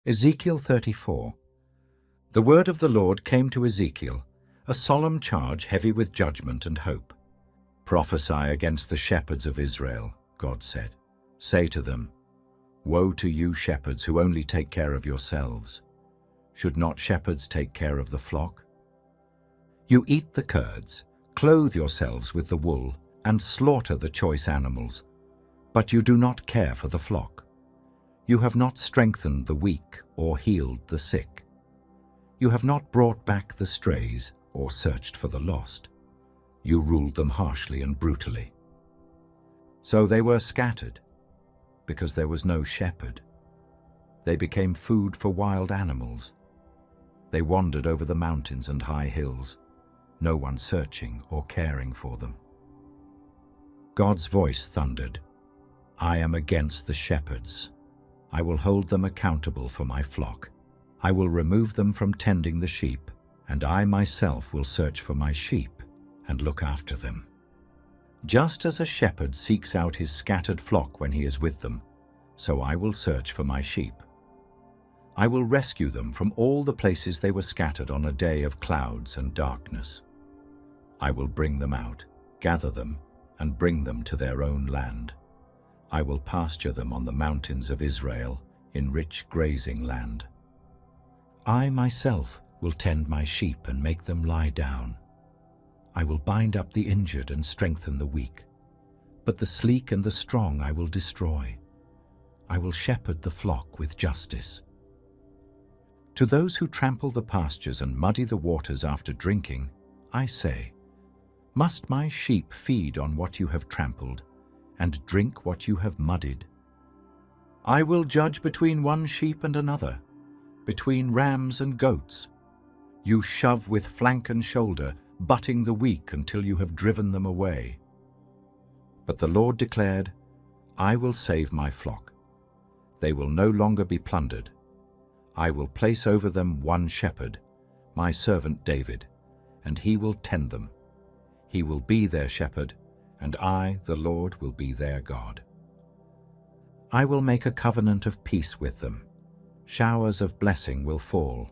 Ezekiel 34. The word of the Lord came to Ezekiel, a solemn charge heavy with judgment and hope. Prophesy against the shepherds of Israel, God said. Say to them, Woe to you shepherds who only take care of yourselves. Should not shepherds take care of the flock? You eat the curds, clothe yourselves with the wool, and slaughter the choice animals, but you do not care for the flock. You have not strengthened the weak or healed the sick. You have not brought back the strays or searched for the lost. You ruled them harshly and brutally. So they were scattered, because there was no shepherd. They became food for wild animals. They wandered over the mountains and high hills, no one searching or caring for them. God's voice thundered, I am against the shepherds. I will hold them accountable for my flock. I will remove them from tending the sheep, and I myself will search for my sheep and look after them. Just as a shepherd seeks out his scattered flock when he is with them, so I will search for my sheep. I will rescue them from all the places they were scattered on a day of clouds and darkness. I will bring them out, gather them, and bring them to their own land. I will pasture them on the mountains of Israel in rich grazing land. I myself will tend my sheep and make them lie down. I will bind up the injured and strengthen the weak, but the sleek and the strong I will destroy. I will shepherd the flock with justice. To those who trample the pastures and muddy the waters after drinking, I say, Must my sheep feed on what you have trampled, and drink what you have muddied? I will judge between one sheep and another, between rams and goats. You shove with flank and shoulder, butting the weak until you have driven them away. But the Lord declared, I will save my flock. They will no longer be plundered. I will place over them one shepherd, my servant David, and he will tend them. He will be their shepherd, and I, the Lord, will be their God. I will make a covenant of peace with them. Showers of blessing will fall.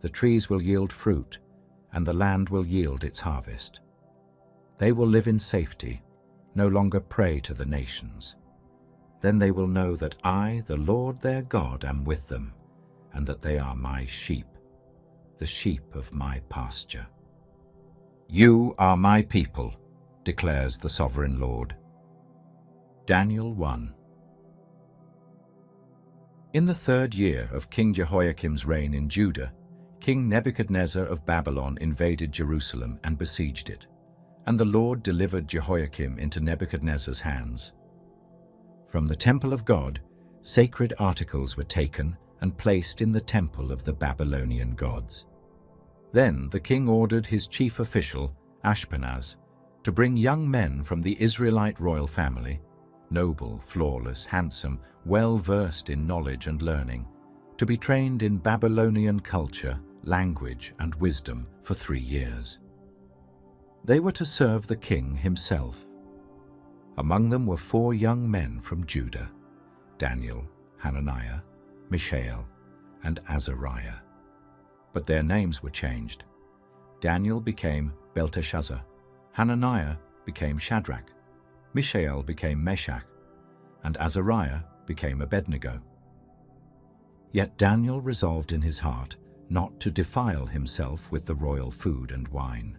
The trees will yield fruit, and the land will yield its harvest. They will live in safety, no longer prey to the nations. Then they will know that I, the Lord their God, am with them, and that they are my sheep, the sheep of my pasture. You are my people, declares the sovereign Lord. Daniel 1. In the 3rd year of King Jehoiakim's reign in Judah, King Nebuchadnezzar of Babylon invaded Jerusalem and besieged it, and the Lord delivered Jehoiakim into Nebuchadnezzar's hands. From the temple of God, sacred articles were taken and placed in the temple of the Babylonian gods. Then the king ordered his chief official, Ashpenaz, to bring young men from the Israelite royal family, noble, flawless, handsome, well-versed in knowledge and learning, to be trained in Babylonian culture, language, and wisdom for 3 years. They were to serve the king himself. Among them were 4 young men from Judah, Daniel, Hananiah, Mishael, and Azariah. But their names were changed. Daniel became Belteshazzar, Hananiah became Shadrach, Mishael became Meshach, and Azariah became Abednego. Yet Daniel resolved in his heart not to defile himself with the royal food and wine.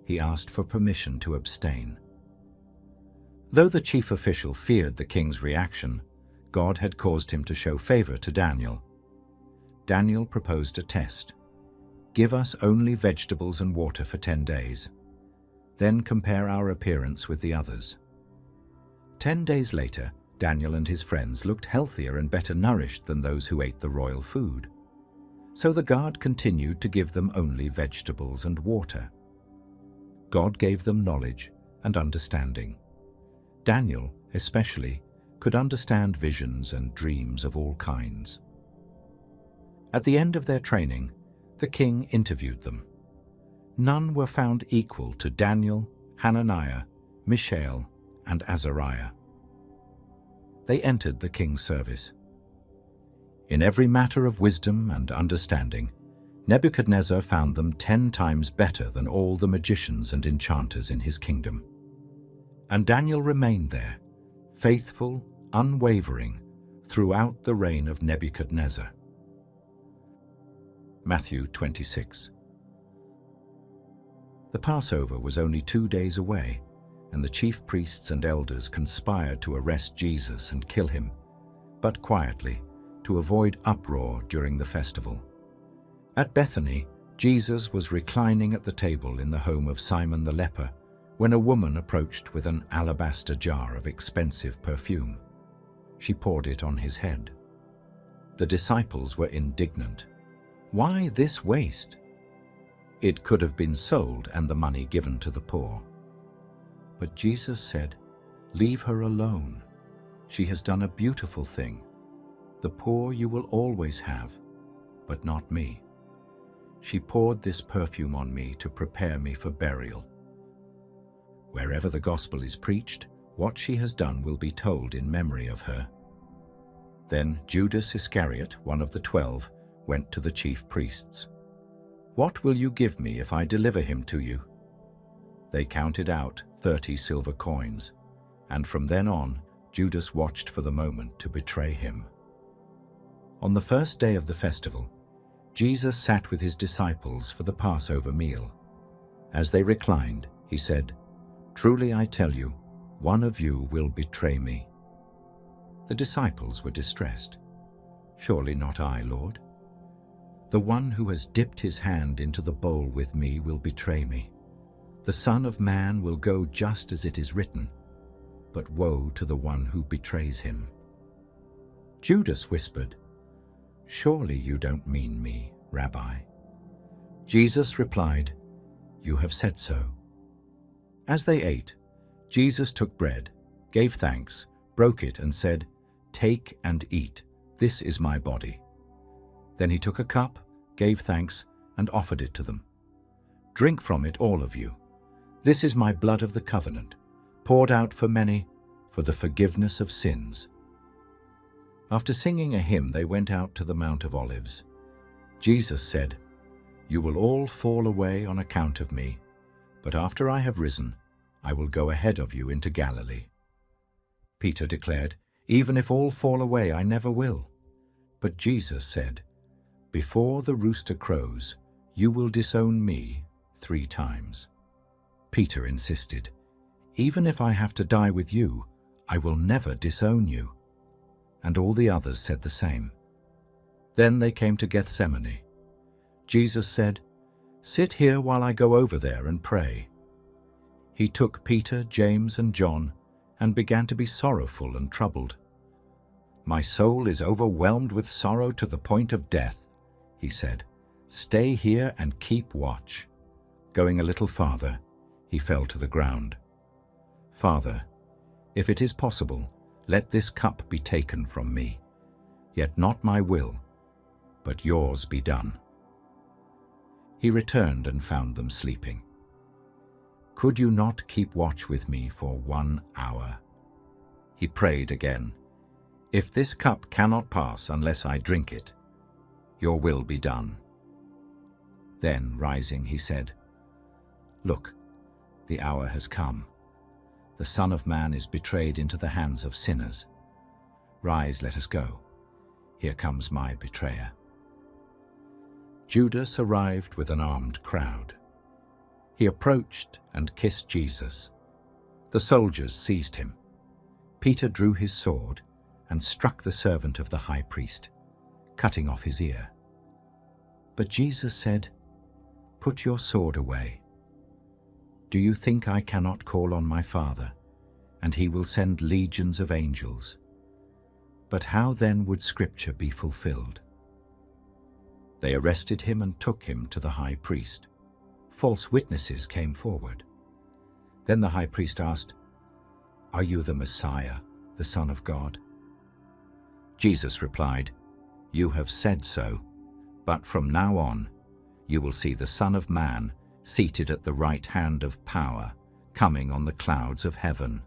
He asked for permission to abstain. Though the chief official feared the king's reaction, God had caused him to show favor to Daniel. Daniel proposed a test. Give us only vegetables and water for 10 days. Then compare our appearance with the others. 10 days later, Daniel and his friends looked healthier and better nourished than those who ate the royal food. So the guard continued to give them only vegetables and water. God gave them knowledge and understanding. Daniel, especially, could understand visions and dreams of all kinds. At the end of their training, the king interviewed them. None were found equal to Daniel, Hananiah, Mishael, and Azariah. They entered the king's service. In every matter of wisdom and understanding, Nebuchadnezzar found them 10 times better than all the magicians and enchanters in his kingdom. And Daniel remained there, faithful, unwavering, throughout the reign of Nebuchadnezzar. Matthew 26. The Passover was only 2 days away, and the chief priests and elders conspired to arrest Jesus and kill him, but quietly, to avoid uproar during the festival. At Bethany, Jesus was reclining at the table in the home of Simon the leper when a woman approached with an alabaster jar of expensive perfume. She poured it on his head. The disciples were indignant. Why this waste? It could have been sold and the money given to the poor. But Jesus said, "Leave her alone. She has done a beautiful thing. The poor you will always have, but not me. She poured this perfume on me to prepare me for burial. Wherever the gospel is preached, what she has done will be told in memory of her." Then Judas Iscariot, one of the 12, went to the chief priests. "What will you give me if I deliver him to you?" They counted out 30 silver coins, and from then on, Judas watched for the moment to betray him. On the first day of the festival, Jesus sat with his disciples for the Passover meal. As they reclined, he said, "Truly I tell you, one of you will betray me." The disciples were distressed. "Surely not I, Lord." "The one who has dipped his hand into the bowl with me will betray me. The Son of Man will go just as it is written, but woe to the one who betrays him." Judas whispered, "Surely you don't mean me, Rabbi." Jesus replied, "You have said so." As they ate, Jesus took bread, gave thanks, broke it, and said, "Take and eat. This is my body." Then he took a cup, gave thanks, and offered it to them. "Drink from it, all of you. This is my blood of the covenant, poured out for many for the forgiveness of sins." After singing a hymn, they went out to the Mount of Olives. Jesus said, "You will all fall away on account of me, but after I have risen, I will go ahead of you into Galilee." Peter declared, "Even if all fall away, I never will." But Jesus said, "Before the rooster crows, you will disown me 3 times. Peter insisted, "Even if I have to die with you, I will never disown you." And all the others said the same. Then they came to Gethsemane. Jesus said, "Sit here while I go over there and pray." He took Peter, James, and John and began to be sorrowful and troubled. "My soul is overwhelmed with sorrow to the point of death," he said. "Stay here and keep watch." Going a little farther, he fell to the ground. "Father, if it is possible, let this cup be taken from me. Yet not my will, but yours be done." He returned and found them sleeping. "Could you not keep watch with me for 1 hour?" He prayed again, "If this cup cannot pass unless I drink it, your will be done." Then, rising, he said, "Look, the hour has come. The Son of Man is betrayed into the hands of sinners. Rise, let us go. Here comes my betrayer." Judas arrived with an armed crowd. He approached and kissed Jesus. The soldiers seized him. Peter drew his sword and struck the servant of the high priest, cutting off his ear. But Jesus said, "Put your sword away. Do you think I cannot call on my Father, and he will send legions of angels? But how then would Scripture be fulfilled?" They arrested him and took him to the high priest. False witnesses came forward. Then the high priest asked, "Are you the Messiah, the Son of God?" Jesus replied, "You have said so, but from now on you will see the Son of Man seated at the right hand of power, coming on the clouds of heaven."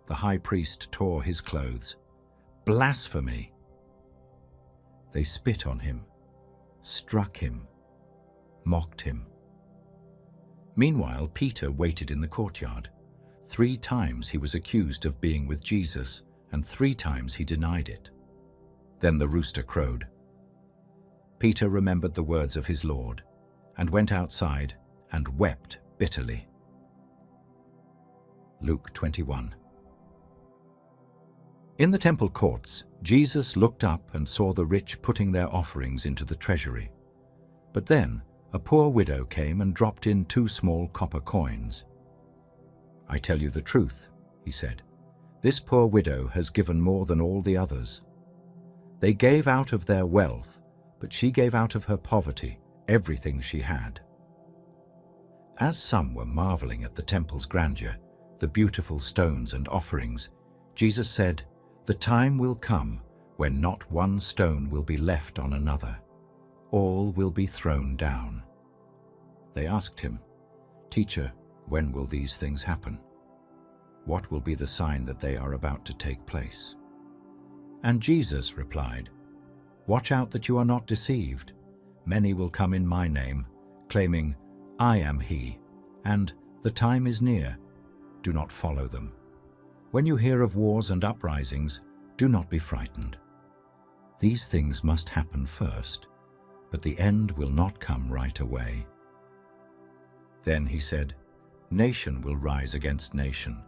The high priest tore his clothes. "Blasphemy!" They spit on him, struck him, mocked him. Meanwhile, Peter waited in the courtyard. 3 times he was accused of being with Jesus, and 3 times he denied it. Then the rooster crowed. Peter remembered the words of his Lord, and went outside and wept bitterly. Luke 21. In the temple courts, Jesus looked up and saw the rich putting their offerings into the treasury. But then a poor widow came and dropped in 2 small copper coins. "I tell you the truth," he said, "this poor widow has given more than all the others. They gave out of their wealth, but she gave out of her poverty everything she had." As some were marveling at the temple's grandeur, the beautiful stones and offerings, Jesus said, "The time will come when not one stone will be left on another. All will be thrown down." They asked him, "Teacher, when will these things happen? What will be the sign that they are about to take place?" And Jesus replied, "Watch out that you are not deceived. Many will come in my name, claiming, 'I am he,' and 'the time is near.' Do not follow them. When you hear of wars and uprisings, do not be frightened. These things must happen first, but the end will not come right away." Then he said, "Nation will rise against nation.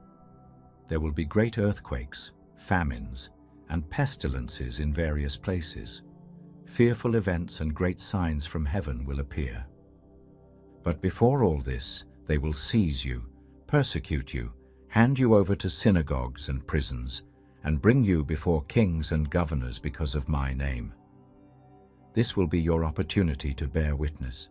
There will be great earthquakes, famines, and pestilences in various places. Fearful events and great signs from heaven will appear. But before all this, they will seize you, persecute you, hand you over to synagogues and prisons, and bring you before kings and governors because of my name. This will be your opportunity to bear witness.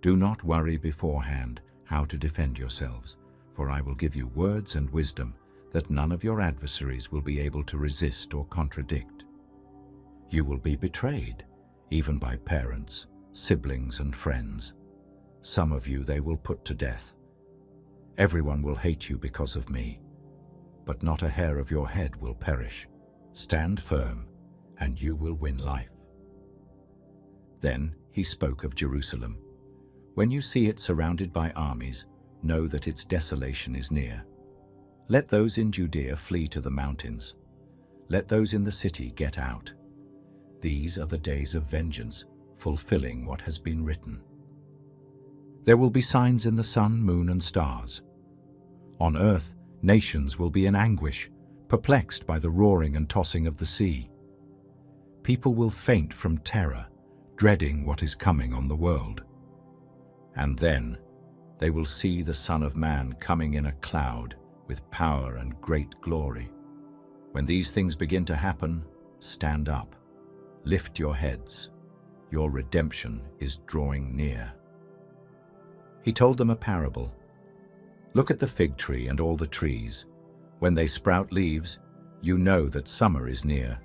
Do not worry beforehand how to defend yourselves, for I will give you words and wisdom that none of your adversaries will be able to resist or contradict. You will be betrayed, even by parents, siblings, and friends. Some of you they will put to death. Everyone will hate you because of me, but not a hair of your head will perish. Stand firm, and you will win life." Then he spoke of Jerusalem. "When you see it surrounded by armies, know that its desolation is near. Let those in Judea flee to the mountains. Let those in the city get out. These are the days of vengeance, fulfilling what has been written. There will be signs in the sun, moon, and stars. On earth, nations will be in anguish, perplexed by the roaring and tossing of the sea. People will faint from terror, dreading what is coming on the world. And then they will see the Son of Man coming in a cloud with power and great glory. When these things begin to happen, stand up, lift your heads. Your redemption is drawing near." He told them a parable. "Look at the fig tree and all the trees. When they sprout leaves, you know that summer is near.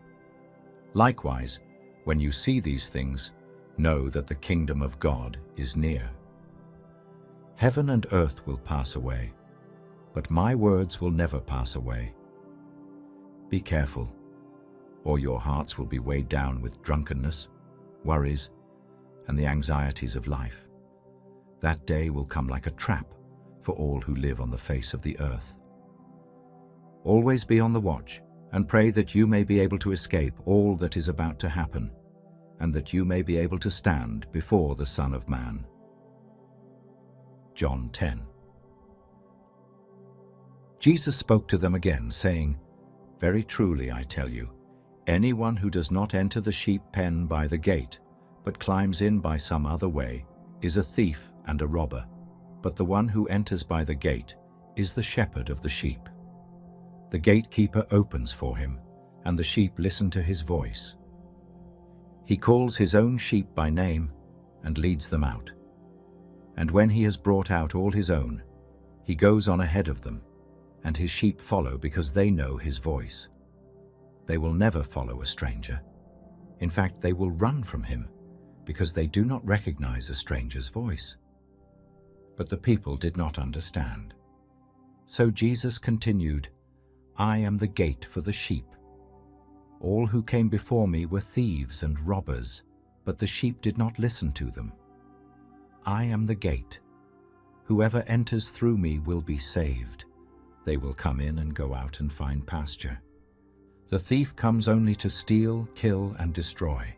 Likewise, when you see these things, know that the kingdom of God is near. Heaven and earth will pass away, but my words will never pass away. Be careful, or your hearts will be weighed down with drunkenness, worries, and the anxieties of life. That day will come like a trap for all who live on the face of the earth. Always be on the watch and pray that you may be able to escape all that is about to happen, and that you may be able to stand before the Son of Man." John 10. Jesus spoke to them again, saying, "Very truly I tell you, anyone who does not enter the sheep pen by the gate, but climbs in by some other way, is a thief and a robber. But the one who enters by the gate is the shepherd of the sheep. The gatekeeper opens for him, and the sheep listen to his voice. He calls his own sheep by name and leads them out. And when he has brought out all his own, he goes on ahead of them, and his sheep follow because they know his voice. They will never follow a stranger. In fact, they will run from him, because they do not recognize a stranger's voice." But the people did not understand. So Jesus continued, "I am the gate for the sheep. All who came before me were thieves and robbers, but the sheep did not listen to them. I am the gate. Whoever enters through me will be saved. They will come in and go out and find pasture. The thief comes only to steal, kill, and destroy.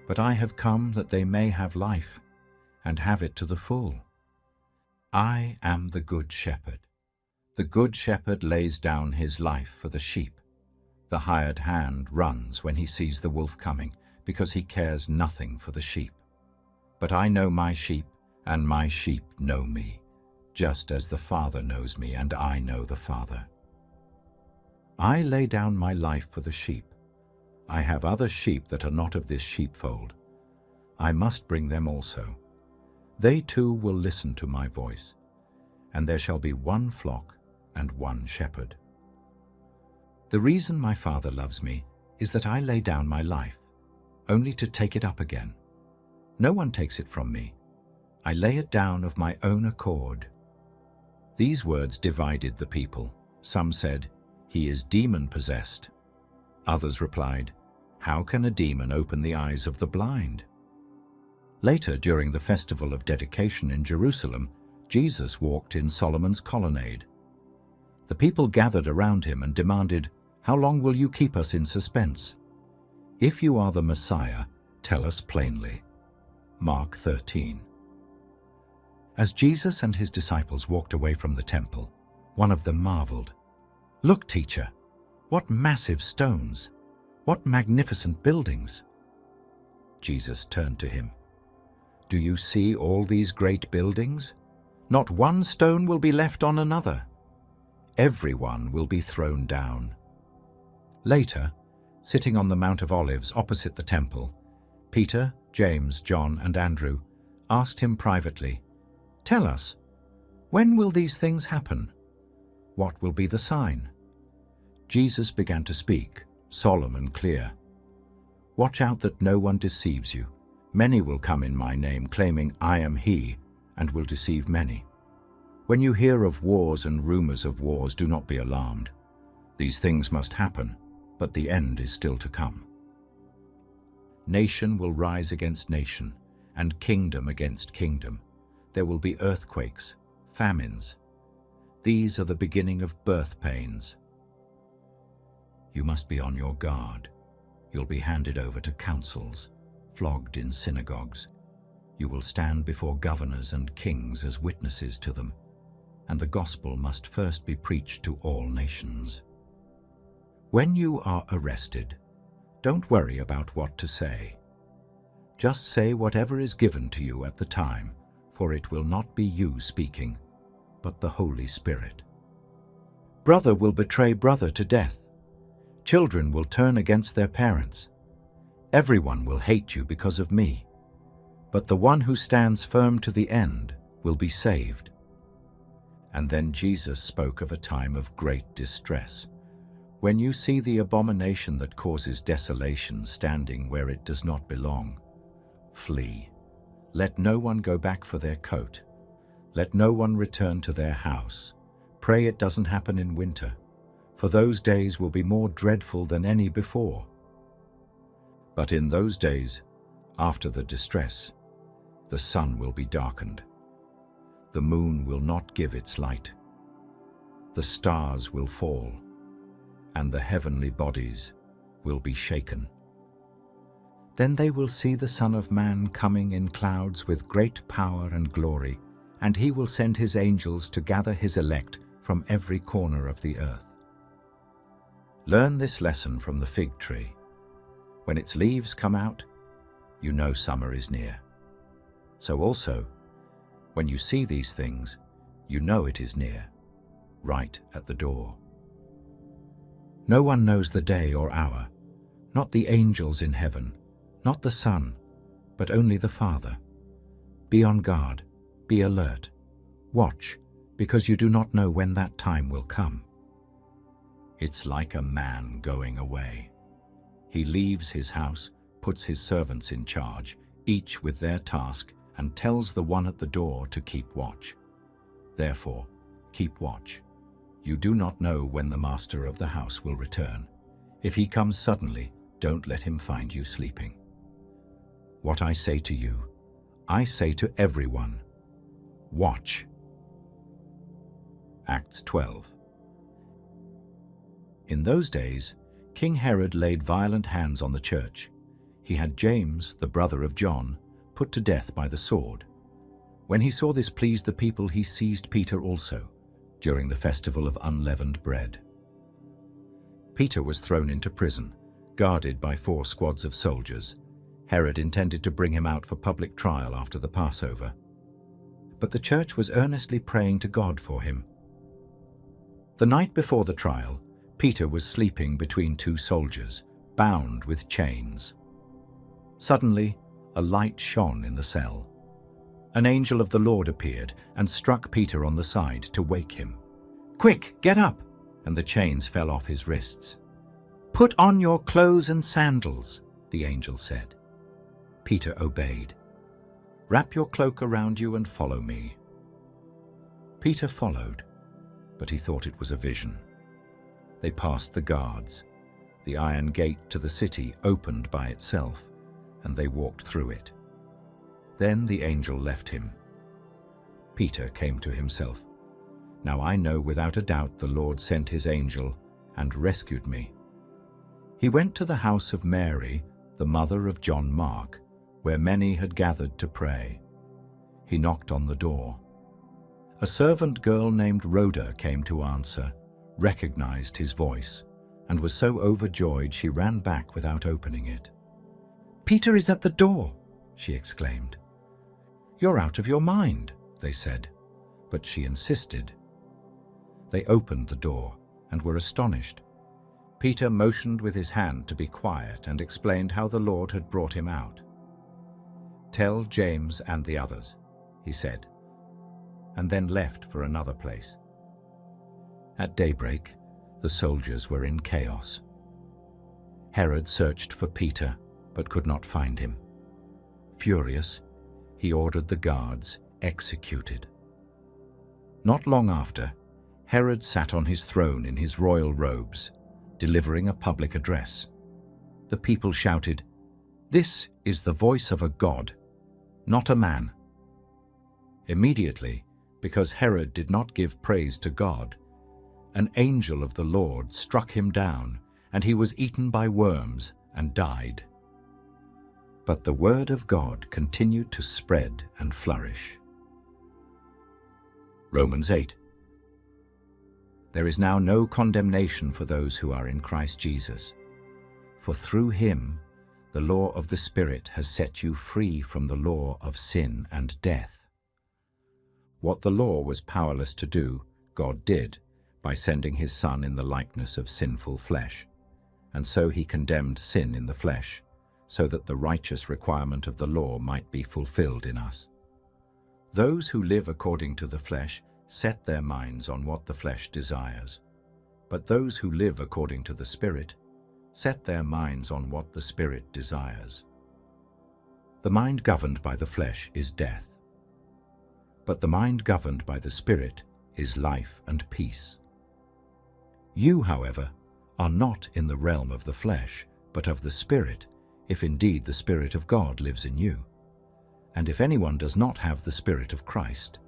But I have come that they may have life, and have it to the full. I am the good shepherd. The good shepherd lays down his life for the sheep. The hired hand runs when he sees the wolf coming, because he cares nothing for the sheep. But I know my sheep, and my sheep know me, just as the Father knows me, and I know the Father. I lay down my life for the sheep. I have other sheep that are not of this sheepfold. I must bring them also. They too will listen to my voice, and there shall be one flock and one shepherd. The reason my Father loves me is that I lay down my life, only to take it up again. No one takes it from me. I lay it down of my own accord. These words divided the people. Some said, "He is demon-possessed." Others replied, "How can a demon open the eyes of the blind?" Later, during the festival of dedication in Jerusalem, Jesus walked in Solomon's colonnade. The people gathered around him and demanded, "How long will you keep us in suspense? If you are the Messiah, tell us plainly." Mark 13. As Jesus and his disciples walked away from the temple, one of them marveled, "Look, teacher, what massive stones! What magnificent buildings!" Jesus turned to him. "Do you see all these great buildings? Not one stone will be left on another. Everyone will be thrown down." Later, sitting on the Mount of Olives opposite the temple, Peter, James, John, and Andrew asked him privately, "Tell us, when will these things happen? What will be the sign?" Jesus began to speak, solemn and clear. "Watch out that no one deceives you. Many will come in my name, claiming I am he, and will deceive many. When you hear of wars and rumors of wars, do not be alarmed. These things must happen, but the end is still to come. Nation will rise against nation, and kingdom against kingdom. There will be earthquakes, famines. These are the beginning of birth pains. You must be on your guard. You'll be handed over to councils, flogged in synagogues. You will stand before governors and kings as witnesses to them, and the gospel must first be preached to all nations. When you are arrested, don't worry about what to say. Just say whatever is given to you at the time, for it will not be you speaking, but the Holy Spirit. Brother will betray brother to death. Children will turn against their parents. Everyone will hate you because of me, but the one who stands firm to the end will be saved." And then Jesus spoke of a time of great distress. "When you see the abomination that causes desolation standing where it does not belong, flee. Let no one go back for their coat. Let no one return to their house. Pray it doesn't happen in winter, for those days will be more dreadful than any before. But in those days, after the distress, the sun will be darkened. The moon will not give its light. The stars will fall, and the heavenly bodies will be shaken. Then they will see the Son of Man coming in clouds with great power and glory, and he will send his angels to gather his elect from every corner of the earth. Learn this lesson from the fig tree. When its leaves come out, you know summer is near. So also, when you see these things, you know it is near, right at the door. No one knows the day or hour, not the angels in heaven, not the Son, but only the Father. Be on guard, be alert, watch, because you do not know when that time will come. It's like a man going away. He leaves his house, puts his servants in charge, each with their task, and tells the one at the door to keep watch. Therefore, keep watch. You do not know when the master of the house will return, If he comes suddenly, don't let him find you sleeping. What I say to you, I say to everyone, watch. Acts 12. In those days, King Herod laid violent hands on the church. He had James, the brother of John, put to death by the sword. When he saw this pleased the people, he seized Peter also, during the festival of unleavened bread. Peter was thrown into prison, guarded by 4 squads of soldiers. Herod intended to bring him out for public trial after the Passover. But the church was earnestly praying to God for him. The night before the trial, Peter was sleeping between 2 soldiers, bound with chains. Suddenly, a light shone in the cell. An angel of the Lord appeared and struck Peter on the side to wake him. "Quick, get up!" And the chains fell off his wrists. "Put on your clothes and sandals," the angel said. Peter obeyed. "Wrap your cloak around you and follow me." Peter followed, but he thought it was a vision. They passed the guards. The iron gate to the city opened by itself, and they walked through it. Then the angel left him. Peter came to himself. "Now I know without a doubt the Lord sent his angel and rescued me." He went to the house of Mary, the mother of John Mark, where many had gathered to pray. He knocked on the door. A servant girl named Rhoda came to answer, recognized his voice, and was so overjoyed she ran back without opening it. "Peter is at the door," she exclaimed. "You're out of your mind," they said, but she insisted. They opened the door and were astonished. Peter motioned with his hand to be quiet and explained how the Lord had brought him out. "Tell James and the others," he said, and then left for another place. At daybreak, the soldiers were in chaos. Herod searched for Peter, but could not find him. Furious, he ordered the guards executed. Not long after, Herod sat on his throne in his royal robes, delivering a public address. The people shouted, "This is the voice of a god, not a man." Immediately, because Herod did not give praise to God, an angel of the Lord struck him down, and he was eaten by worms and died. But the word of God continued to spread and flourish. Romans 8. There is now no condemnation for those who are in Christ Jesus. For through him, the law of the Spirit has set you free from the law of sin and death. What the law was powerless to do, God did, by sending his Son in the likeness of sinful flesh. And so he condemned sin in the flesh, so that the righteous requirement of the law might be fulfilled in us. Those who live according to the flesh set their minds on what the flesh desires, but those who live according to the Spirit set their minds on what the Spirit desires. The mind governed by the flesh is death, but the mind governed by the Spirit is life and peace. You, however, are not in the realm of the flesh, but of the Spirit, if indeed the Spirit of God lives in you. And if anyone does not have the Spirit of Christ,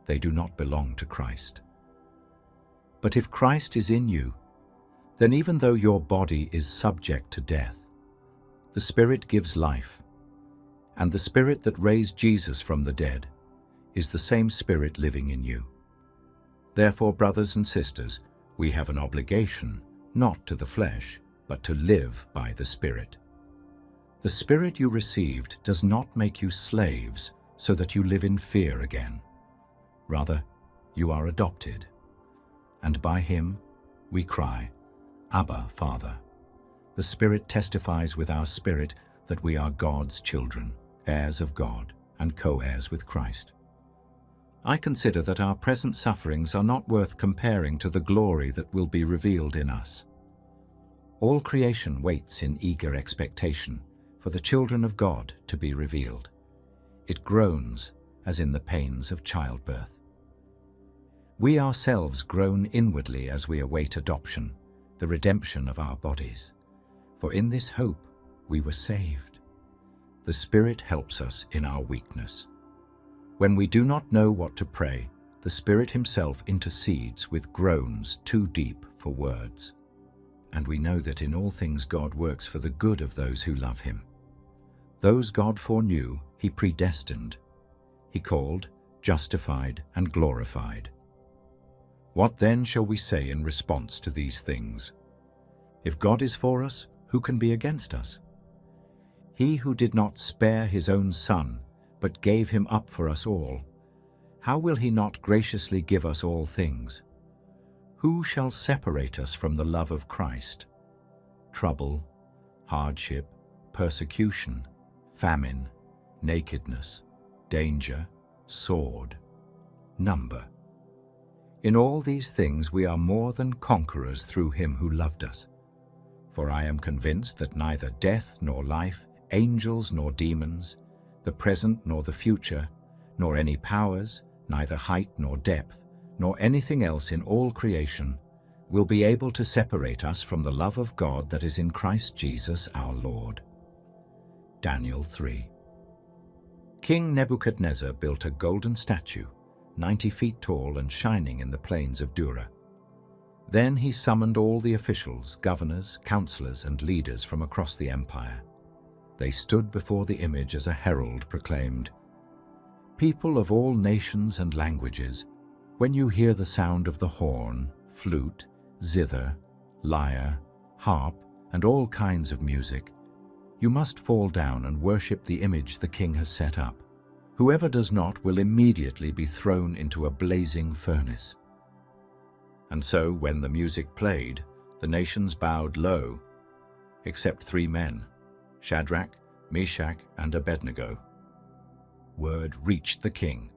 they do not belong to Christ. But if Christ is in you, then even though your body is subject to death, the Spirit gives life, and the Spirit that raised Jesus from the dead is the same Spirit living in you. Therefore, brothers and sisters, we have an obligation, not to the flesh, but to live by the Spirit. The Spirit you received does not make you slaves so that you live in fear again. Rather, you are adopted, and by him we cry, Abba, Father. The Spirit testifies with our spirit that we are God's children, heirs of God, and co-heirs with Christ. I consider that our present sufferings are not worth comparing to the glory that will be revealed in us. All creation waits in eager expectation for the children of God to be revealed. It groans as in the pains of childbirth. We ourselves groan inwardly as we await adoption, the redemption of our bodies. for in this hope we were saved. The Spirit helps us in our weakness. When we do not know what to pray, the Spirit himself intercedes with groans too deep for words. And we know that in all things God works for the good of those who love him. Those God foreknew, he predestined. He called, justified, and glorified. What then shall we say in response to these things? If God is for us, who can be against us? He who did not spare his own Son, but gave him up for us all, how will he not graciously give us all things? Who shall separate us from the love of Christ? Trouble, hardship, persecution, famine, nakedness, danger, sword, number. In all these things we are more than conquerors through him who loved us. For I am convinced that neither death nor life, angels nor demons, the present nor the future, nor any powers, neither height nor depth, nor anything else in all creation, will be able to separate us from the love of God that is in Christ Jesus our Lord. Daniel 3. King Nebuchadnezzar built a golden statue, 90 feet tall and shining in the plains of Dura. Then he summoned all the officials, governors, counselors, and leaders from across the empire. They stood before the image as a herald proclaimed, "People of all nations and languages, when you hear the sound of the horn, flute, zither, lyre, harp, and all kinds of music, you must fall down and worship the image the king has set up. Whoever does not will immediately be thrown into a blazing furnace." And so, when the music played, the nations bowed low, except 3 men, Shadrach, Meshach, and Abednego. Word reached the king.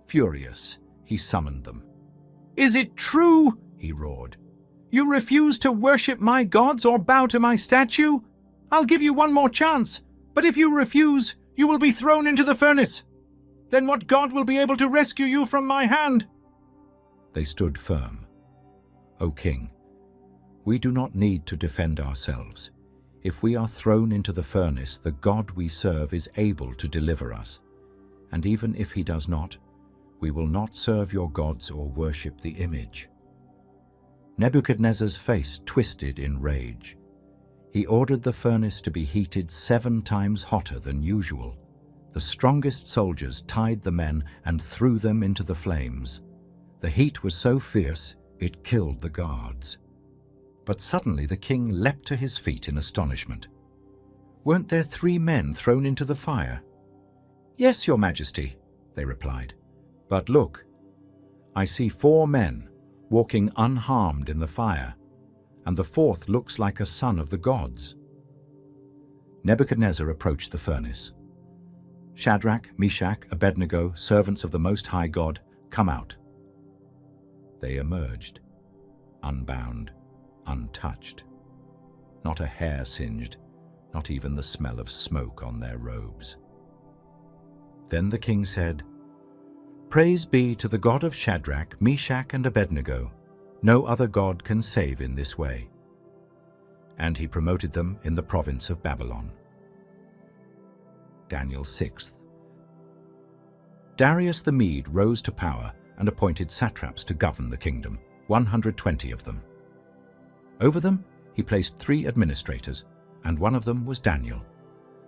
Furious, he summoned them. "Is it true?" he roared. "You refuse to worship my gods or bow to my statue? I'll give you one more chance, but if you refuse, you will be thrown into the furnace. Then what God will be able to rescue you from my hand?" They stood firm. "O king, we do not need to defend ourselves. If we are thrown into the furnace, the God we serve is able to deliver us. And even if he does not, we will not serve your gods or worship the image." Nebuchadnezzar's face twisted in rage. He ordered the furnace to be heated 7 times hotter than usual. The strongest soldiers tied the men and threw them into the flames. The heat was so fierce, it killed the guards. But suddenly the king leapt to his feet in astonishment. "Weren't there 3 men thrown into the fire?" "Yes, your majesty," they replied. "But look, I see 4 men walking unharmed in the fire, and the 4th looks like a son of the gods." Nebuchadnezzar approached the furnace. "Shadrach, Meshach, Abednego, servants of the Most High God, come out." They emerged, unbound, untouched. Not a hair singed, not even the smell of smoke on their robes. Then the king said, "Praise be to the God of Shadrach, Meshach, and Abednego. No other God can save in this way." And he promoted them in the province of Babylon. Daniel 6. Darius the Mede rose to power and appointed satraps to govern the kingdom, 120 of them. Over them he placed 3 administrators, and one of them was Daniel.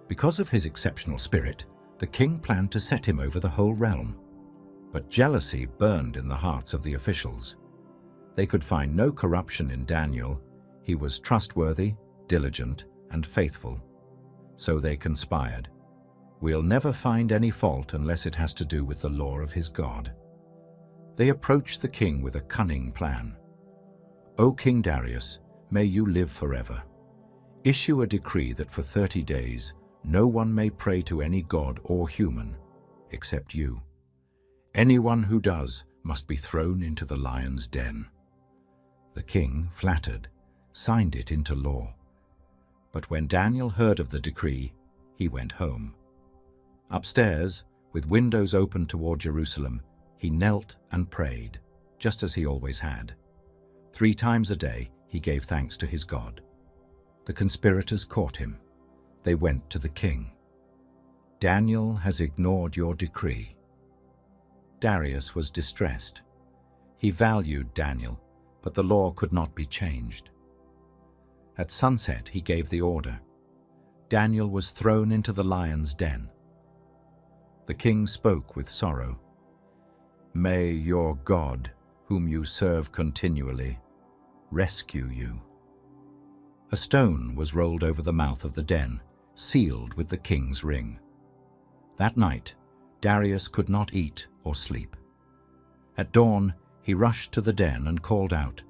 Because of his exceptional spirit, the king planned to set him over the whole realm. But jealousy burned in the hearts of the officials. They could find no corruption in Daniel. He was trustworthy, diligent, and faithful. So they conspired. "We'll never find any fault unless it has to do with the law of his God." They approached the king with a cunning plan. "O King Darius, may you live forever. Issue a decree that for 30 days no one may pray to any god or human except you. Anyone who does must be thrown into the lion's den." The king, flattered, signed it into law. But when Daniel heard of the decree, he went home. Upstairs, with windows open toward Jerusalem, he knelt and prayed, just as he always had. 3 times a day he gave thanks to his God. The conspirators caught him. They went to the king. Daniel has ignored your decree. Darius was distressed. He valued Daniel, but the law could not be changed. At sunset he gave the order. Daniel was thrown into the lion's den. The king spoke with sorrow. May your God, whom you serve continually, rescue you. A stone was rolled over the mouth of the den, sealed with the king's ring. That night, Darius could not eat or sleep. At dawn, he rushed to the den and called out,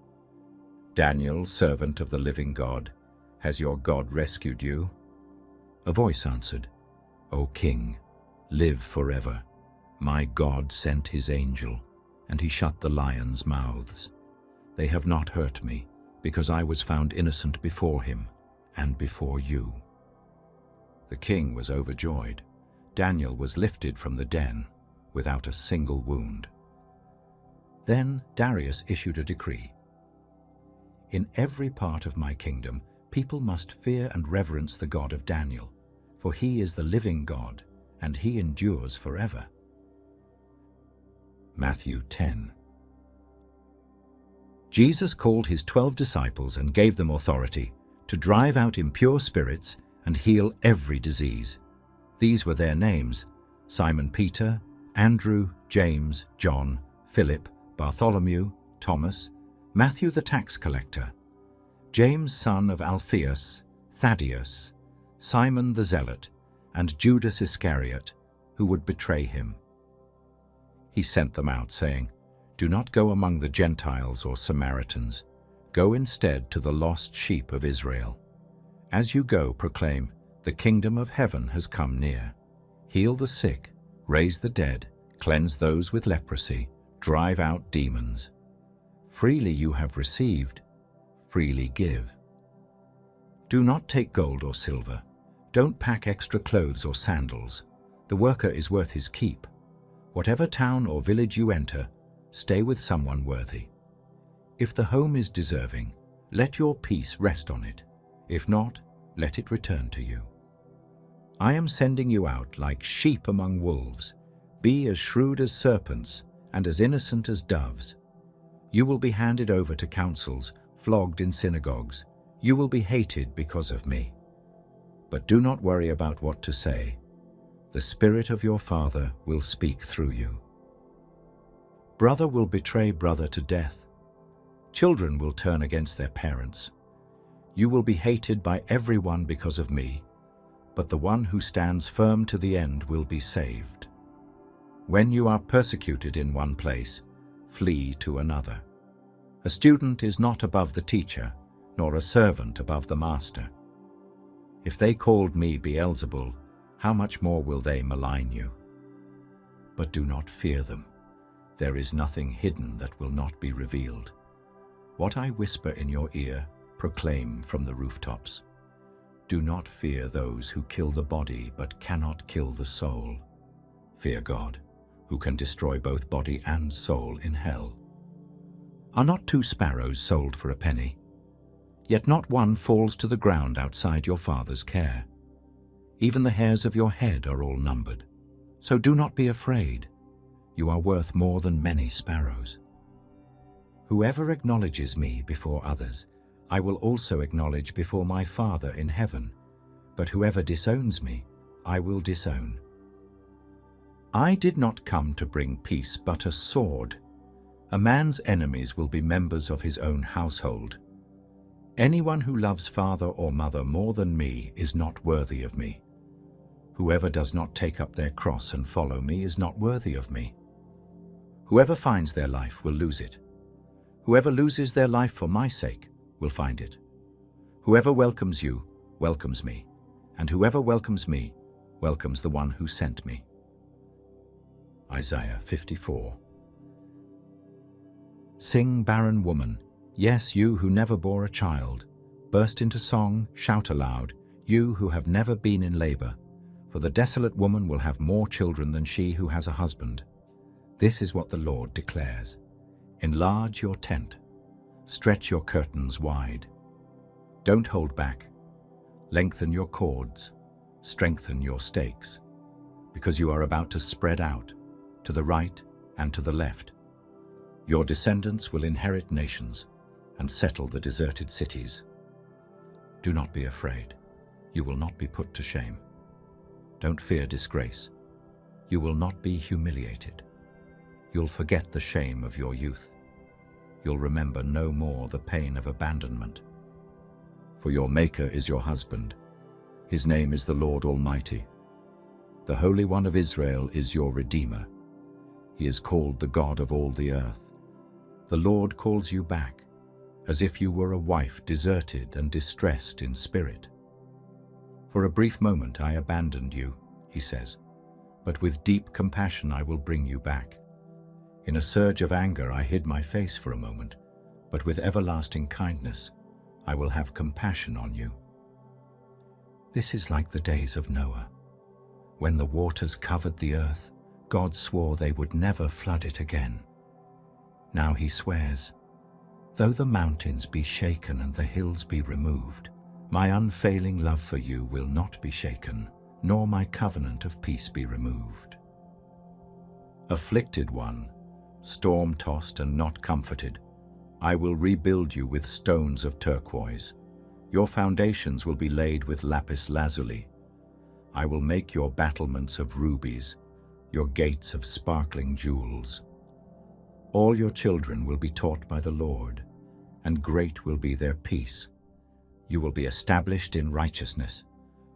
Daniel, servant of the living God, has your God rescued you? A voice answered, O king, live forever. My God sent his angel, and he shut the lions' mouths. They have not hurt me, because I was found innocent before him and before you. The king was overjoyed. Daniel was lifted from the den without a single wound. Then Darius issued a decree. In every part of my kingdom, people must fear and reverence the God of Daniel, for he is the living God, and he endures forever. Matthew 10. Jesus called his 12 disciples and gave them authority to drive out impure spirits and heal every disease. These were their names: Simon Peter, Andrew, James, John, Philip, Bartholomew, Thomas, Matthew the tax collector, James son of Alphaeus, Thaddeus, Simon the zealot, and Judas Iscariot, who would betray him. He sent them out, saying, Do not go among the Gentiles or Samaritans. Go instead to the lost sheep of Israel. As you go, proclaim, The kingdom of heaven has come near. Heal the sick, raise the dead, cleanse those with leprosy, drive out demons. Freely you have received, freely give. Do not take gold or silver. Don't pack extra clothes or sandals. The worker is worth his keep. Whatever town or village you enter, stay with someone worthy. If the home is deserving, let your peace rest on it. If not, let it return to you. I am sending you out like sheep among wolves. Be as shrewd as serpents and as innocent as doves. You will be handed over to councils, flogged in synagogues. You will be hated because of me. But do not worry about what to say. The Spirit of your Father will speak through you. Brother will betray brother to death. Children will turn against their parents. You will be hated by everyone because of me, but the one who stands firm to the end will be saved. When you are persecuted in one place, flee to another. A student is not above the teacher, nor a servant above the master. If they called me Beelzebul, how much more will they malign you? But do not fear them. There is nothing hidden that will not be revealed. What I whisper in your ear, proclaim from the rooftops. Do not fear those who kill the body but cannot kill the soul. Fear God, who can destroy both body and soul in hell. Are not 2 sparrows sold for a penny? Yet not one falls to the ground outside your Father's care. Even the hairs of your head are all numbered. So do not be afraid. You are worth more than many sparrows. Whoever acknowledges me before others, I will also acknowledge before my Father in heaven. But whoever disowns me, I will disown. I did not come to bring peace, but a sword. A man's enemies will be members of his own household. Anyone who loves father or mother more than me is not worthy of me. Whoever does not take up their cross and follow me is not worthy of me. Whoever finds their life will lose it. Whoever loses their life for my sake will find it. Whoever welcomes you welcomes me, and whoever welcomes me welcomes the one who sent me. Isaiah 54. Sing, barren woman, yes, you who never bore a child. Burst into song, shout aloud, you who have never been in labor. For the desolate woman will have more children than she who has a husband. This is what the Lord declares. Enlarge your tent. Stretch your curtains wide. Don't hold back. Lengthen your cords, strengthen your stakes, because you are about to spread out, to the right and to the left. Your descendants will inherit nations and settle the deserted cities. Do not be afraid. You will not be put to shame. Don't fear disgrace. You will not be humiliated. You'll forget the shame of your youth. You'll remember no more the pain of abandonment. For your Maker is your husband. His name is the Lord Almighty. The Holy One of Israel is your Redeemer. He is called the God of all the earth. The Lord calls you back, as if you were a wife deserted and distressed in spirit. For a brief moment I abandoned you, he says, but with deep compassion I will bring you back. In a surge of anger I hid my face for a moment, but with everlasting kindness I will have compassion on you. This is like the days of Noah. When the waters covered the earth, God swore they would never flood it again. Now he swears, though the mountains be shaken and the hills be removed, my unfailing love for you will not be shaken, nor my covenant of peace be removed. Afflicted one, storm-tossed and not comforted, I will rebuild you with stones of turquoise. Your foundations will be laid with lapis lazuli. I will make your battlements of rubies, your gates of sparkling jewels. All your children will be taught by the Lord, and great will be their peace. You will be established in righteousness.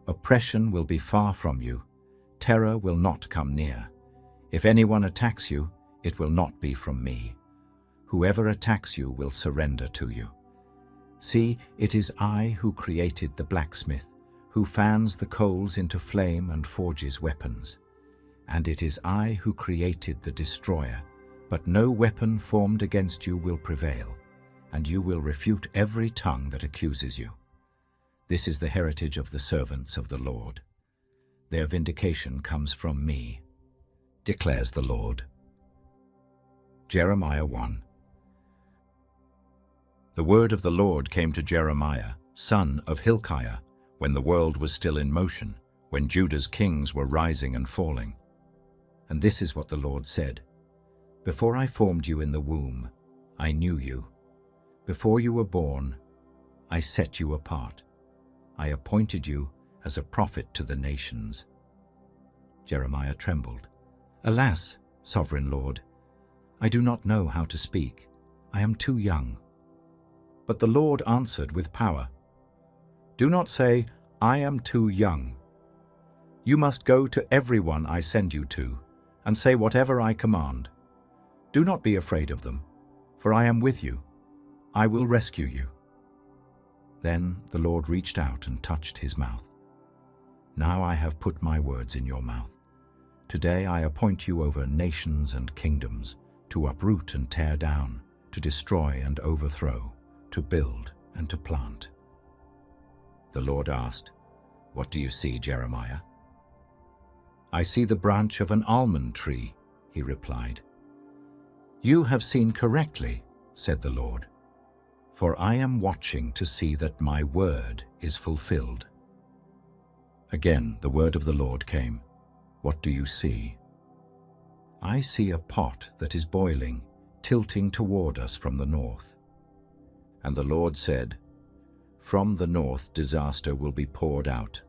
Oppression will be far from you. Terror will not come near. If anyone attacks you, it will not be from me. Whoever attacks you will surrender to you. See, it is I who created the blacksmith, who fans the coals into flame and forges weapons. And it is I who created the destroyer, but no weapon formed against you will prevail, and you will refute every tongue that accuses you. This is the heritage of the servants of the Lord. Their vindication comes from me, declares the Lord. Jeremiah 1. The word of the Lord came to Jeremiah, son of Hilkiah, when the world was still in motion, when Judah's kings were rising and falling. And this is what the Lord said: Before I formed you in the womb, I knew you. Before you were born, I set you apart. I appointed you as a prophet to the nations. Jeremiah trembled. Alas, sovereign Lord, I do not know how to speak. I am too young. But the Lord answered with power. Do not say, I am too young. You must go to everyone I send you to, and say whatever I command. Do not be afraid of them, for I am with you. I will rescue you. Then the Lord reached out and touched his mouth. Now I have put my words in your mouth. Today I appoint you over nations and kingdoms, to uproot and tear down, to destroy and overthrow, to build and to plant. The Lord asked, What do you see, Jeremiah? I see the branch of an almond tree, he replied. You have seen correctly, said the Lord, for I am watching to see that my word is fulfilled. Again the word of the Lord came. What do you see? I see a pot that is boiling, tilting toward us from the north. And the Lord said, From the north disaster will be poured out.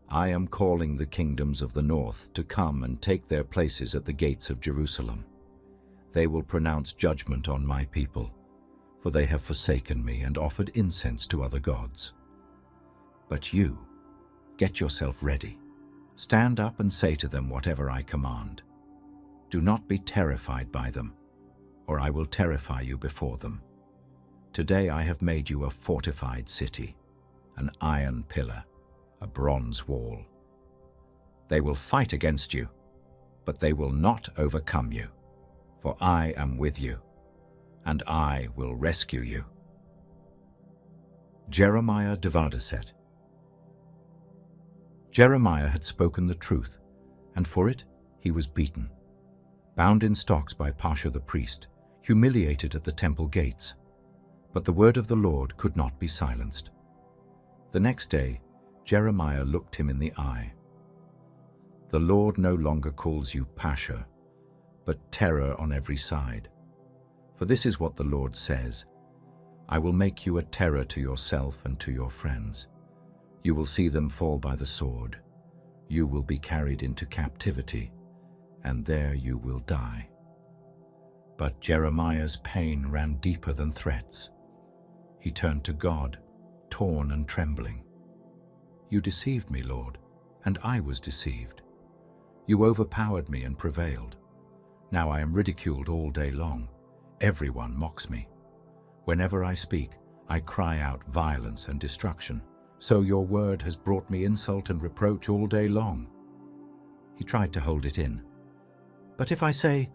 I am calling the kingdoms of the north to come and take their places at the gates of Jerusalem. They will pronounce judgment on my people, for they have forsaken me and offered incense to other gods. But you, get yourself ready. Stand up and say to them whatever I command. Do not be terrified by them, or I will terrify you before them. Today I have made you a fortified city, an iron pillar, a bronze wall. They will fight against you, but they will not overcome you, for I am with you, and I will rescue you. Jeremiah Devadaset. Jeremiah had spoken the truth, and for it he was beaten, bound in stocks by Pasha the priest, humiliated at the temple gates. But the word of the Lord could not be silenced. The next day, Jeremiah looked him in the eye. The Lord no longer calls you Pasha, but terror on every side. For this is what the Lord says, I will make you a terror to yourself and to your friends. You will see them fall by the sword. You will be carried into captivity, and there you will die. But Jeremiah's pain ran deeper than threats. He turned to God, torn and trembling. You deceived me, Lord, and I was deceived. You overpowered me and prevailed. Now I am ridiculed all day long. Everyone mocks me. Whenever I speak, I cry out violence and destruction. So your word has brought me insult and reproach all day long. He tried to hold it in. But if I say,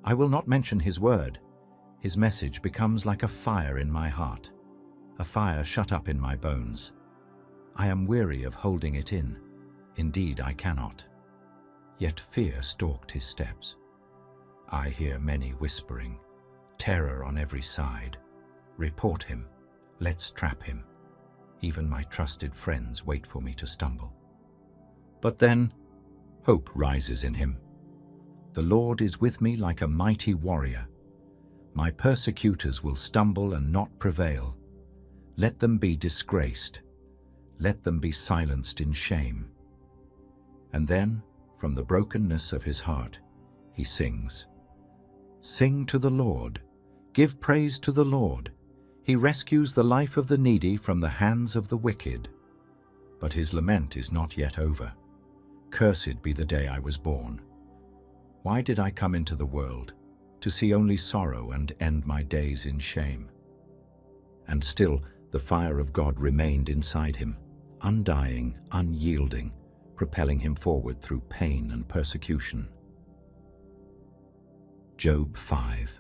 I will not mention his word, his message becomes like a fire in my heart, a fire shut up in my bones. I am weary of holding it in. Indeed, I cannot. Yet fear stalked his steps. I hear many whispering, terror on every side. Report him. Let's trap him. Even my trusted friends wait for me to stumble. But then, hope rises in him. The Lord is with me like a mighty warrior. My persecutors will stumble and not prevail. Let them be disgraced. Let them be silenced in shame. And then, from the brokenness of his heart, he sings. Sing to the Lord. Give praise to the Lord. He rescues the life of the needy from the hands of the wicked. But his lament is not yet over. Cursed be the day I was born. Why did I come into the world? To see only sorrow and end my days in shame. And still the fire of God remained inside him, undying, unyielding, propelling him forward through pain and persecution. Job 5.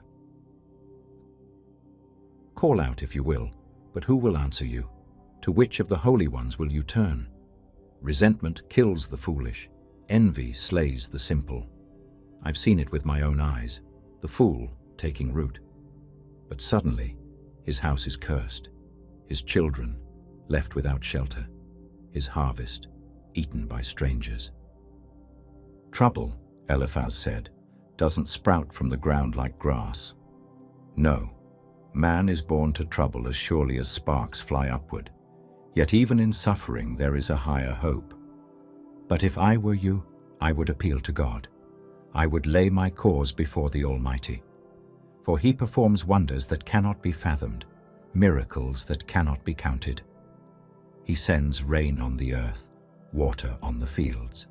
Call out if you will, but who will answer you? To which of the holy ones will you turn? Resentment kills the foolish. Envy slays the simple. I've seen it with my own eyes, the fool taking root. But suddenly, his house is cursed, his children left without shelter, his harvest eaten by strangers. Trouble, Eliphaz said, doesn't sprout from the ground like grass. No. Man is born to trouble as surely as sparks fly upward. Yet even in suffering there is a higher hope. But if I were you, I would appeal to God. I would lay my cause before the Almighty. For he performs wonders that cannot be fathomed, miracles that cannot be counted. He sends rain on the earth, water on the fields.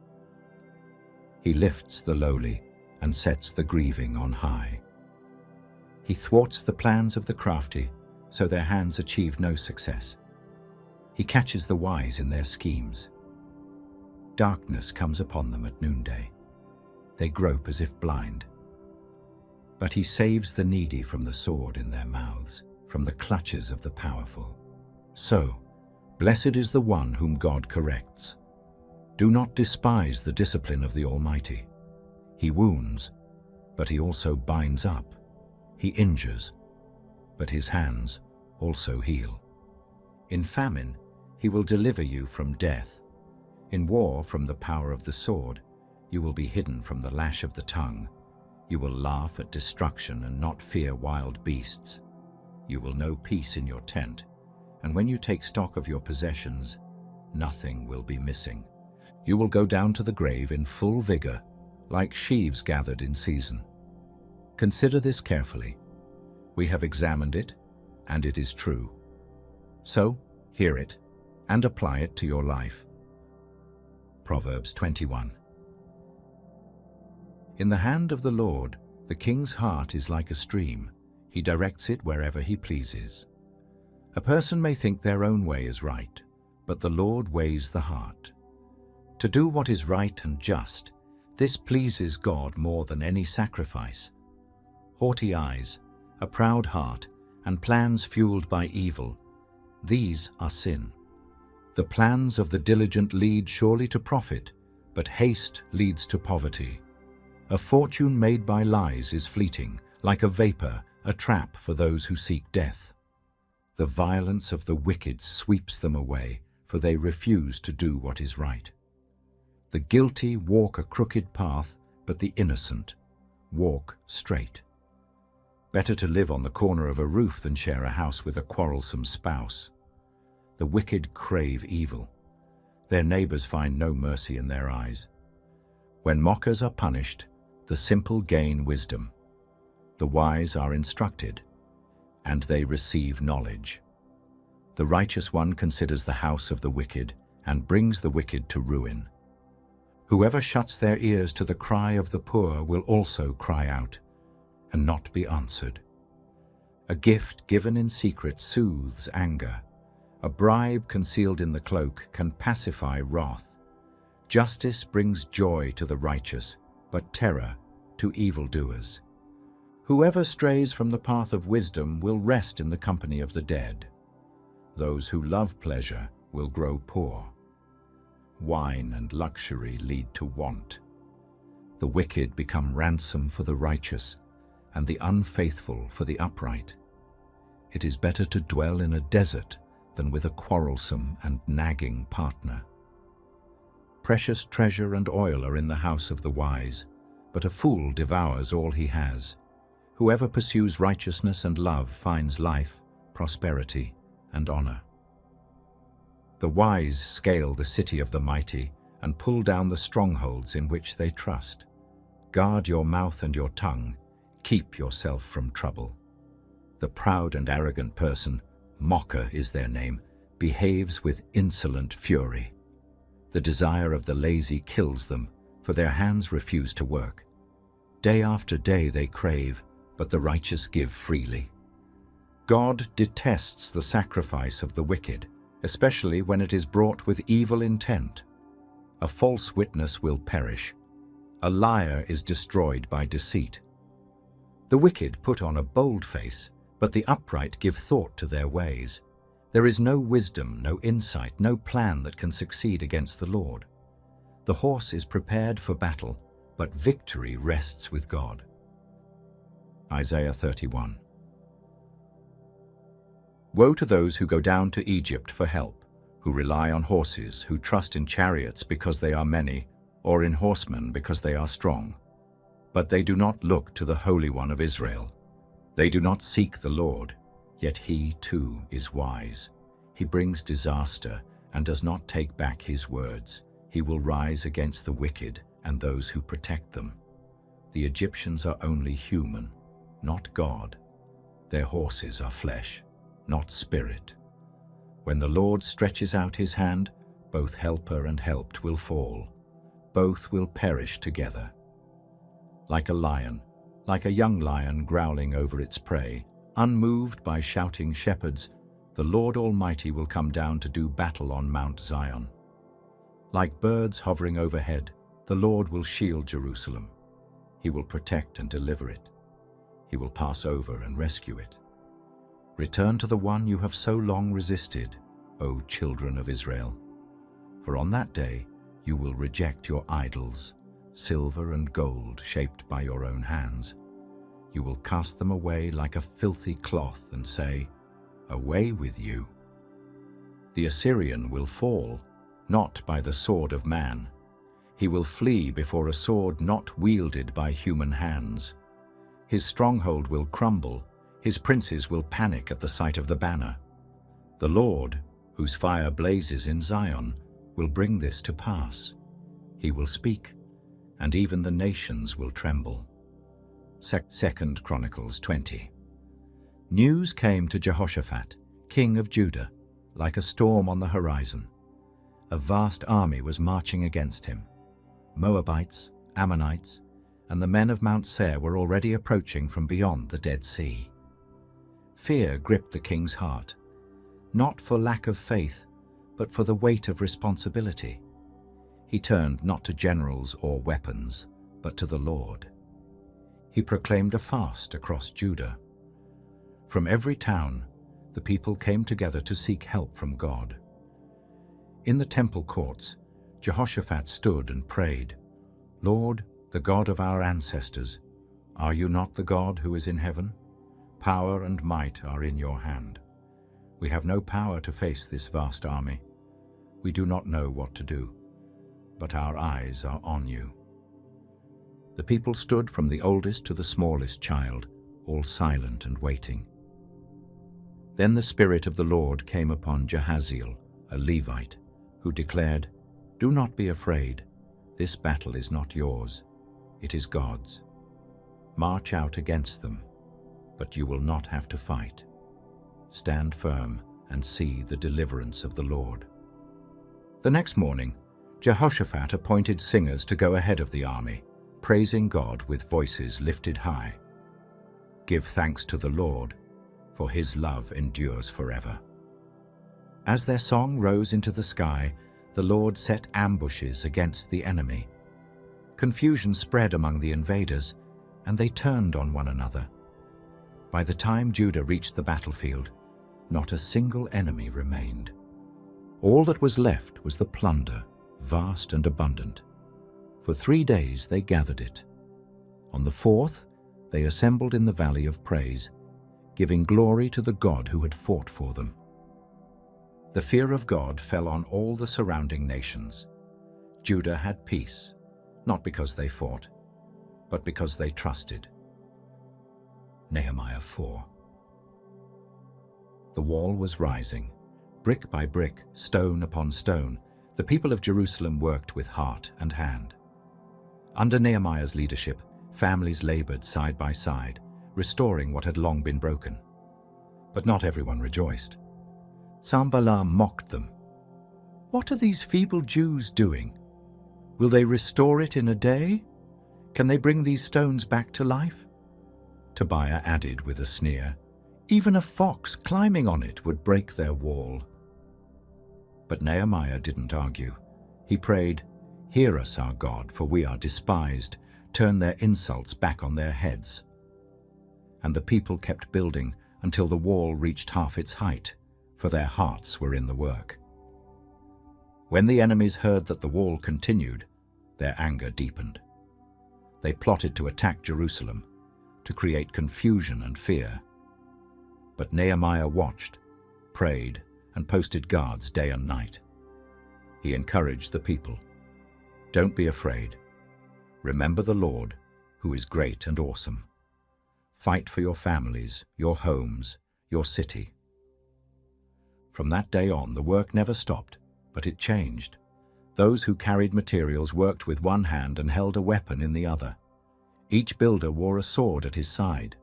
He lifts the lowly and sets the grieving on high. He thwarts the plans of the crafty, so their hands achieve no success. He catches the wise in their schemes. Darkness comes upon them at noonday. They grope as if blind. But he saves the needy from the sword in their mouths, from the clutches of the powerful. So, blessed is the one whom God corrects. Do not despise the discipline of the Almighty. He wounds, but he also binds up. He injures, but his hands also heal. In famine, he will deliver you from death. In war, from the power of the sword. You will be hidden from the lash of the tongue. You will laugh at destruction and not fear wild beasts. You will know peace in your tent, and when you take stock of your possessions, nothing will be missing. You will go down to the grave in full vigor, like sheaves gathered in season. Consider this carefully. We have examined it, and it is true. So, hear it, and apply it to your life. Proverbs 21. In the hand of the Lord, the king's heart is like a stream. He directs it wherever he pleases. A person may think their own way is right, but the Lord weighs the heart. To do what is right and just, this pleases God more than any sacrifice. Haughty eyes, a proud heart, and plans fueled by evil, these are sin. The plans of the diligent lead surely to profit, but haste leads to poverty. A fortune made by lies is fleeting, like a vapor, a trap for those who seek death. The violence of the wicked sweeps them away, for for they refuse to do what is right. The guilty walk a crooked path, but the innocent walk straight. Better to live on the corner of a roof than share a house with a quarrelsome spouse. The wicked crave evil. Their neighbors find no mercy in their eyes. When mockers are punished, the simple gain wisdom. The wise are instructed, and they receive knowledge. The righteous one considers the house of the wicked and brings the wicked to ruin. Whoever shuts their ears to the cry of the poor will also cry out and not be answered. A gift given in secret soothes anger. A bribe concealed in the cloak can pacify wrath. Justice brings joy to the righteous, but terror to evildoers. Whoever strays from the path of wisdom will rest in the company of the dead. Those who love pleasure will grow poor. Wine and luxury lead to want. The wicked become ransom for the righteous, and the unfaithful for the upright. It is better to dwell in a desert than with a quarrelsome and nagging partner. Precious treasure and oil are in the house of the wise, but a fool devours all he has. Whoever pursues righteousness and love finds life, prosperity, and honor. The wise scale the city of the mighty and pull down the strongholds in which they trust. Guard your mouth and your tongue. Keep yourself from trouble. The proud and arrogant person, mocker is their name, behaves with insolent fury. The desire of the lazy kills them, for their hands refuse to work. Day after day they crave, but the righteous give freely. God detests the sacrifice of the wicked, especially when it is brought with evil intent. A false witness will perish. A liar is destroyed by deceit. The wicked put on a bold face, but the upright give thought to their ways. There is no wisdom, no insight, no plan that can succeed against the Lord. The horse is prepared for battle, but victory rests with God. Isaiah 31. Woe to those who go down to Egypt for help, who rely on horses, who trust in chariots because they are many, or in horsemen because they are strong. But they do not look to the Holy One of Israel. They do not seek the Lord, yet he too is wise. He brings disaster and does not take back his words. He will rise against the wicked and those who protect them. The Egyptians are only human, not God. Their horses are flesh, not spirit. When the Lord stretches out his hand, both helper and helped will fall. Both will perish together. Like a lion, like a young lion growling over its prey, unmoved by shouting shepherds, the Lord Almighty will come down to do battle on Mount Zion. Like birds hovering overhead, the Lord will shield Jerusalem. He will protect and deliver it. He will pass over and rescue it. Return to the one you have so long resisted, O children of Israel. For on that day you will reject your idols, silver and gold shaped by your own hands. You will cast them away like a filthy cloth and say, "Away with you." The Assyrian will fall, not by the sword of man. He will flee before a sword not wielded by human hands. His stronghold will crumble. His princes will panic at the sight of the banner. The Lord, whose fire blazes in Zion, will bring this to pass. He will speak, and even the nations will tremble. 2 Chronicles 20. News came to Jehoshaphat, king of Judah, like a storm on the horizon. A vast army was marching against him. Moabites, Ammonites, and the men of Mount Seir were already approaching from beyond the Dead Sea. Fear gripped the king's heart, not for lack of faith, but for the weight of responsibility. He turned not to generals or weapons, but to the Lord. He proclaimed a fast across Judah. From every town, the people came together to seek help from God. In the temple courts, Jehoshaphat stood and prayed, "Lord, the God of our ancestors, are you not the God who is in heaven? Power and might are in your hand. We have no power to face this vast army. We do not know what to do, but our eyes are on you." The people stood from the oldest to the smallest child, all silent and waiting. Then the Spirit of the Lord came upon Jahaziel, a Levite, who declared, "Do not be afraid. This battle is not yours. It is God's. March out against them, but you will not have to fight. Stand firm and see the deliverance of the Lord." The next morning, Jehoshaphat appointed singers to go ahead of the army, praising God with voices lifted high. "Give thanks to the Lord, for his love endures forever." As their song rose into the sky, the Lord set ambushes against the enemy. Confusion spread among the invaders, and they turned on one another. By the time Judah reached the battlefield, not a single enemy remained. All that was left was the plunder, vast and abundant. For 3 days they gathered it. On the 4th, they assembled in the Valley of Praise, giving glory to the God who had fought for them. The fear of God fell on all the surrounding nations. Judah had peace, not because they fought, but because they trusted. Nehemiah 4. The wall was rising. Brick by brick, stone upon stone, the people of Jerusalem worked with heart and hand. Under Nehemiah's leadership, families labored side by side, restoring what had long been broken. But not everyone rejoiced. Sanballat mocked them. "What are these feeble Jews doing? Will they restore it in a day? Can they bring these stones back to life?" Tobiah added with a sneer, "Even a fox climbing on it would break their wall." But Nehemiah didn't argue. He prayed, "Hear us, our God, for we are despised. Turn their insults back on their heads." And the people kept building until the wall reached half its height, for their hearts were in the work. When the enemies heard that the wall continued, their anger deepened. They plotted to attack Jerusalem, to create confusion and fear. But Nehemiah watched, prayed, and posted guards day and night. He encouraged the people. "Don't be afraid. Remember the Lord, who is great and awesome. Fight for your families, your homes, your city." From that day on, the work never stopped, but it changed. Those who carried materials worked with one hand and held a weapon in the other. Each builder wore a sword at his side.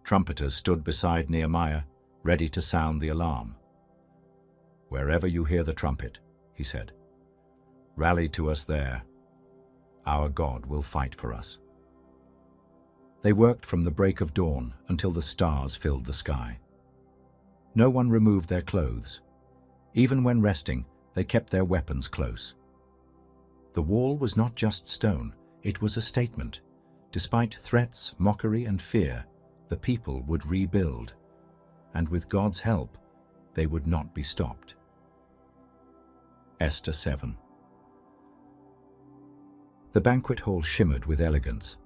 Trumpeters stood beside Nehemiah, ready to sound the alarm. "Wherever you hear the trumpet," he said, "rally to us there. Our God will fight for us." They worked from the break of dawn until the stars filled the sky. No one removed their clothes. Even when resting, they kept their weapons close. The wall was not just stone, it was a statement. Despite threats, mockery, and fear, the people would rebuild, and with God's help, they would not be stopped. Esther 7. The banquet hall shimmered with elegance.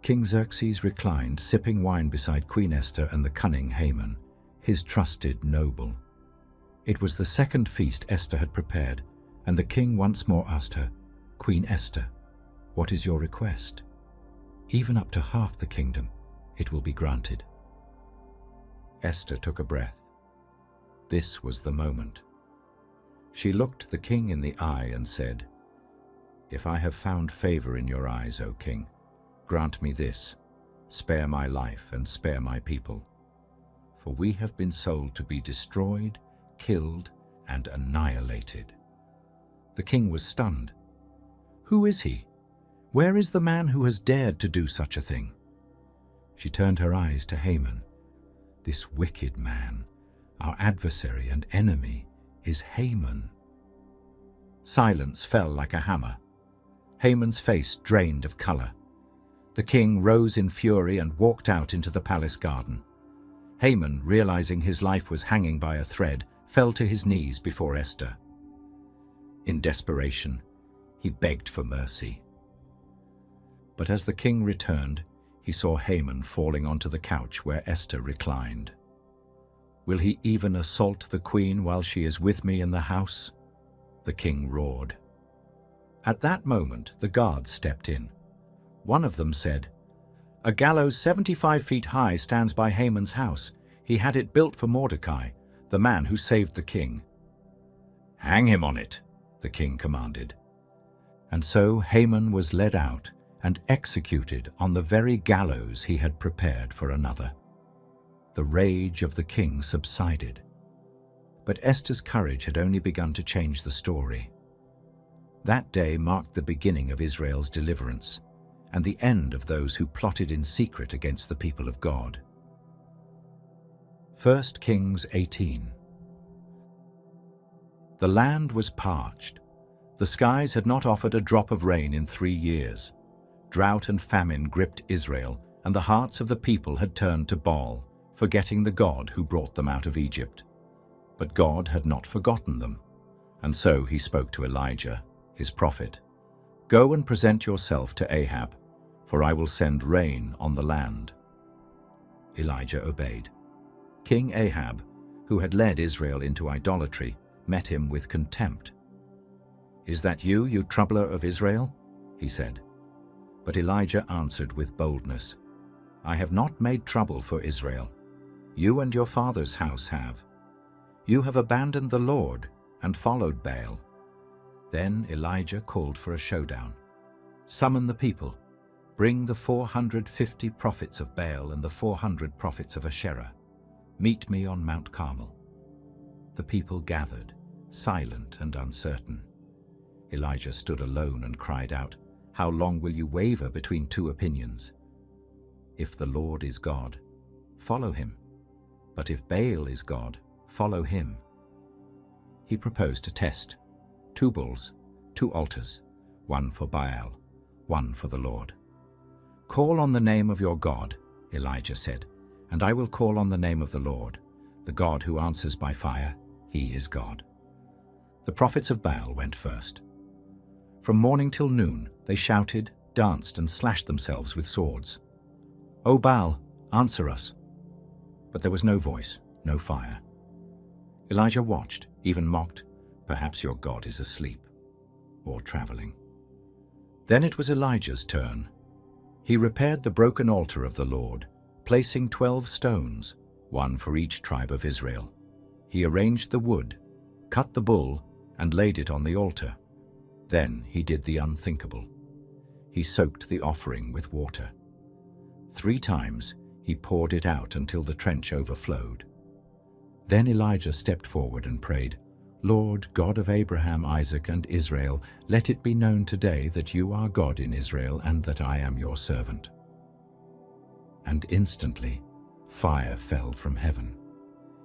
King Xerxes reclined, sipping wine beside Queen Esther and the cunning Haman, his trusted noble. It was the second feast Esther had prepared, and the king once more asked her, "Queen Esther, what is your request? Even up to half the kingdom, it will be granted." Esther took a breath. This was the moment. She looked the king in the eye and said, "If I have found favor in your eyes, O king, grant me this, spare my life and spare my people. For we have been sold to be destroyed, killed, and annihilated." The king was stunned. Who is he? Where is the man who has dared to do such a thing? She turned her eyes to Haman. This wicked man, our adversary and enemy, is Haman. Silence fell like a hammer. Haman's face drained of color. The king rose in fury and walked out into the palace garden. Haman, realizing his life was hanging by a thread, fell to his knees before Esther. In desperation, he begged for mercy. But as the king returned, he saw Haman falling onto the couch where Esther reclined. "Will he even assault the queen while she is with me in the house?" the king roared. At that moment the guards stepped in. One of them said, "A gallows 75 feet high stands by Haman's house. He had it built for Mordecai, the man who saved the king." "Hang him on it," the king commanded. And so Haman was led out and executed on the very gallows he had prepared for another. The rage of the king subsided. But Esther's courage had only begun to change the story. That day marked the beginning of Israel's deliverance and the end of those who plotted in secret against the people of God. 1 Kings 18. The land was parched. The skies had not offered a drop of rain in 3 years. Drought and famine gripped Israel, and the hearts of the people had turned to Baal, forgetting the God who brought them out of Egypt. But God had not forgotten them, and so he spoke to Elijah, his prophet. "Go and present yourself to Ahab, for I will send rain on the land." Elijah obeyed. King Ahab, who had led Israel into idolatry, met him with contempt. "Is that you, you troubler of Israel?" he said. But Elijah answered with boldness, "I have not made trouble for Israel. You and your father's house have. You have abandoned the Lord and followed Baal." Then Elijah called for a showdown. "Summon the people. Bring the 450 prophets of Baal and the 400 prophets of Asherah. Meet me on Mount Carmel." The people gathered, silent and uncertain. Elijah stood alone and cried out, "How long will you waver between two opinions? If the Lord is God, follow him. But if Baal is God, follow him." He proposed a test: 2 bulls, 2 altars, one for Baal, one for the Lord. "Call on the name of your God," Elijah said, "and I will call on the name of the Lord, the God who answers by fire. He is God." The prophets of Baal went first. From morning till noon they shouted, danced, and slashed themselves with swords. "O Baal, answer us." But there was no voice, no fire. Elijah watched, even mocked, "Perhaps your God is asleep," or traveling. Then it was Elijah's turn. He repaired the broken altar of the Lord, placing 12 stones, one for each tribe of Israel. He arranged the wood, cut the bull, and laid it on the altar. Then he did the unthinkable. He soaked the offering with water. 3 times he poured it out until the trench overflowed. Then Elijah stepped forward and prayed, "Lord, God of Abraham, Isaac, and Israel, let it be known today that you are God in Israel and that I am your servant." And instantly fire fell from heaven.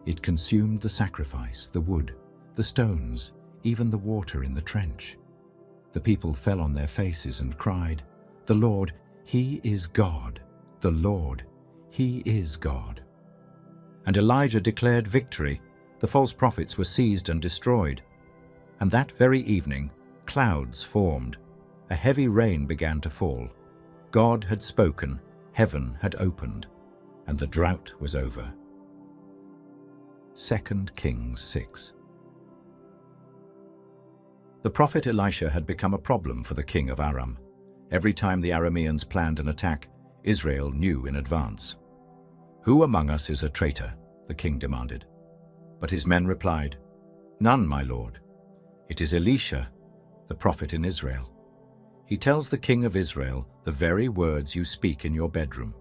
It consumed the sacrifice, the wood, the stones, even the water in the trench. The people fell on their faces and cried, "The Lord, He is God! The Lord, He is God!" And Elijah declared victory. The false prophets were seized and destroyed. And that very evening, clouds formed. A heavy rain began to fall. God had spoken, heaven had opened, and the drought was over. 2 Kings 6. The prophet Elisha had become a problem for the king of Aram. Every time the Arameans planned an attack, Israel knew in advance. "Who among us is a traitor?" the king demanded. But his men replied, "None, my lord. It is Elisha, the prophet in Israel. He tells the king of Israel the very words you speak in your bedroom."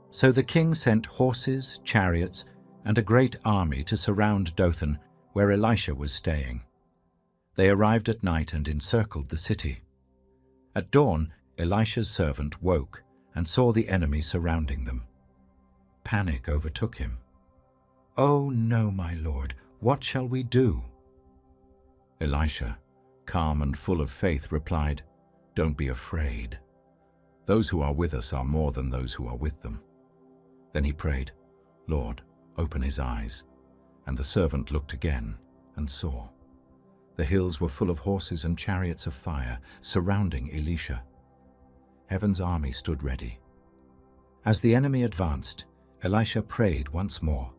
So the king sent horses, chariots, and a great army to surround Dothan, where Elisha was staying. They arrived at night and encircled the city. At dawn, Elisha's servant woke and saw the enemy surrounding them. Panic overtook him. "Oh no, my lord, what shall we do?" Elisha, calm and full of faith, replied, "Don't be afraid. Those who are with us are more than those who are with them." Then he prayed, "Lord, open his eyes." And the servant looked again and saw. The hills were full of horses and chariots of fire surrounding Elisha. Heaven's army stood ready. As the enemy advanced, Elisha prayed once more,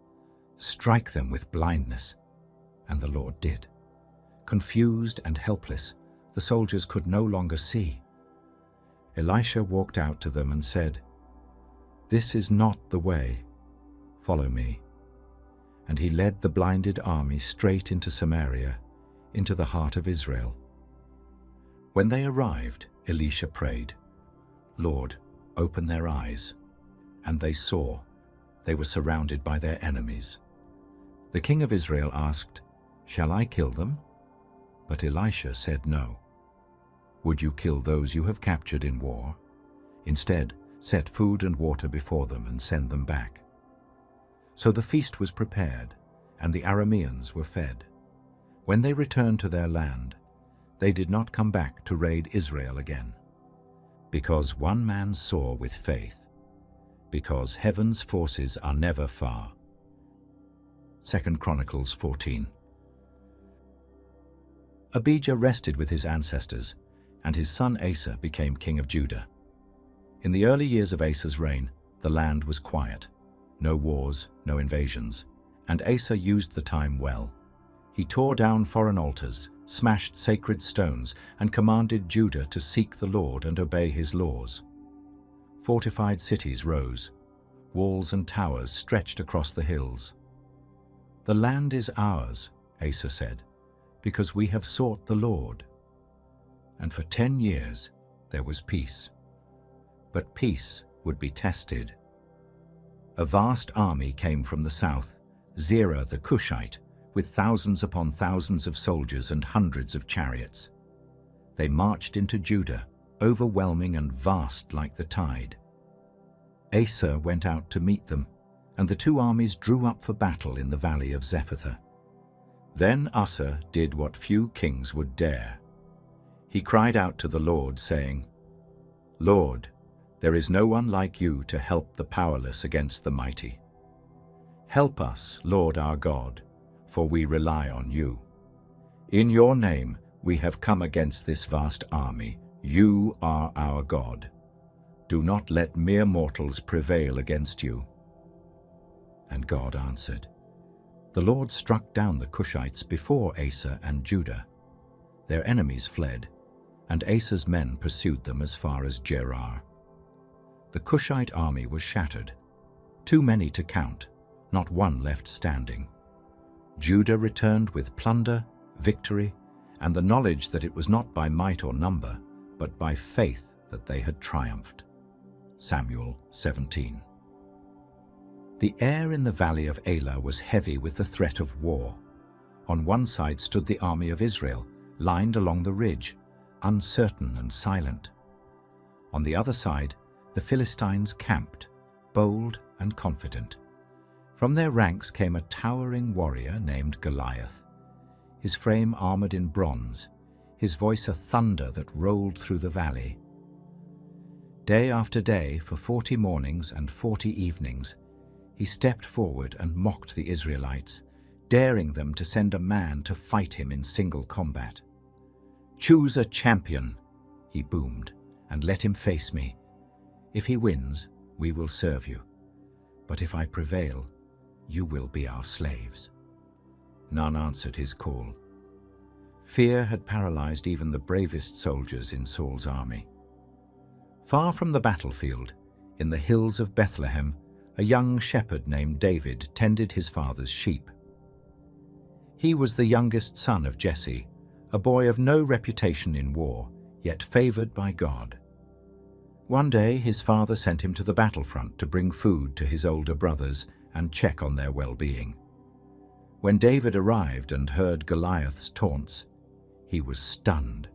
"Strike them with blindness." And the Lord did. Confused and helpless, the soldiers could no longer see. Elisha walked out to them and said, "This is not the way. Follow me." And he led the blinded army straight into Samaria, into the heart of Israel. When they arrived, Elisha prayed, "Lord, open their eyes." And they saw. They were surrounded by their enemies. The king of Israel asked, "Shall I kill them?" But Elisha said no. "Would you kill those you have captured in war? Instead, set food and water before them and send them back." So the feast was prepared, and the Arameans were fed. When they returned to their land, they did not come back to raid Israel again. Because one man saw with faith, because heaven's forces are never far. 2 Chronicles 14. Abijah rested with his ancestors, and his son Asa became king of Judah. In the early years of Asa's reign, the land was quiet. No wars, no invasions, and Asa used the time well. He tore down foreign altars, smashed sacred stones, and commanded Judah to seek the Lord and obey his laws. Fortified cities rose. Walls and towers stretched across the hills. "The land is ours," Asa said, "because we have sought the Lord." And for 10 years there was peace. But peace would be tested. A vast army came from the south, Zerah the Cushite, with thousands upon thousands of soldiers and hundreds of chariots. They marched into Judah, overwhelming and vast like the tide. Asa went out to meet them, and the two armies drew up for battle in the valley of Zephathah. Then Asa did what few kings would dare. He cried out to the Lord, saying, "Lord, there is no one like you to help the powerless against the mighty. Help us, Lord our God, for we rely on you. In your name we have come against this vast army. You are our God. Do not let mere mortals prevail against you." And God answered. The Lord struck down the Cushites before Asa and Judah. Their enemies fled, and Asa's men pursued them as far as Gerar. The Cushite army was shattered, too many to count, not one left standing. Judah returned with plunder, victory, and the knowledge that it was not by might or number, but by faith that they had triumphed. Samuel 17. The air in the valley of Elah was heavy with the threat of war. On one side stood the army of Israel, lined along the ridge, uncertain and silent. On the other side, the Philistines camped, bold and confident. From their ranks came a towering warrior named Goliath, his frame armored in bronze, his voice a thunder that rolled through the valley. Day after day, for 40 mornings and 40 evenings, he stepped forward and mocked the Israelites, daring them to send a man to fight him in single combat. "Choose a champion," he boomed, "and let him face me. If he wins, we will serve you. But if I prevail, you will be our slaves." None answered his call. Fear had paralyzed even the bravest soldiers in Saul's army. Far from the battlefield, in the hills of Bethlehem, a young shepherd named David tended his father's sheep. He was the youngest son of Jesse, a boy of no reputation in war, yet favored by God. One day his father sent him to the battlefront to bring food to his older brothers and check on their well-being. When David arrived and heard Goliath's taunts, he was stunned.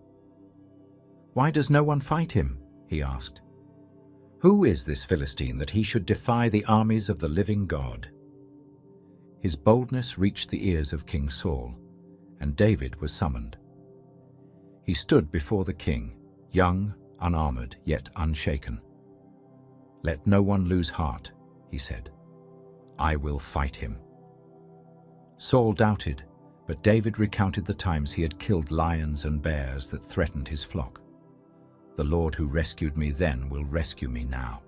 "Why does no one fight him?" he asked. "Who is this Philistine that he should defy the armies of the living God?" His boldness reached the ears of King Saul, and David was summoned. He stood before the king, young, unarmored, yet unshaken. "Let no one lose heart," he said. "I will fight him." Saul doubted, but David recounted the times he had killed lions and bears that threatened his flock. "The Lord who rescued me then will rescue me now."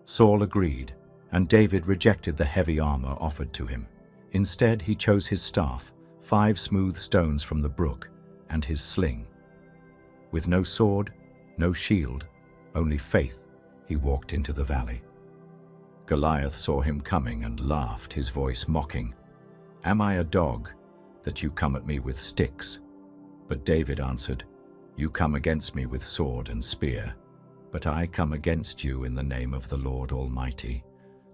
Saul agreed, and David rejected the heavy armor offered to him. Instead, he chose his staff, 5 smooth stones from the brook, and his sling. With no sword, no shield, only faith, he walked into the valley. Goliath saw him coming and laughed, his voice mocking. "Am I a dog, that you come at me with sticks?" But David answered, "You come against me with sword and spear, but I come against you in the name of the Lord Almighty.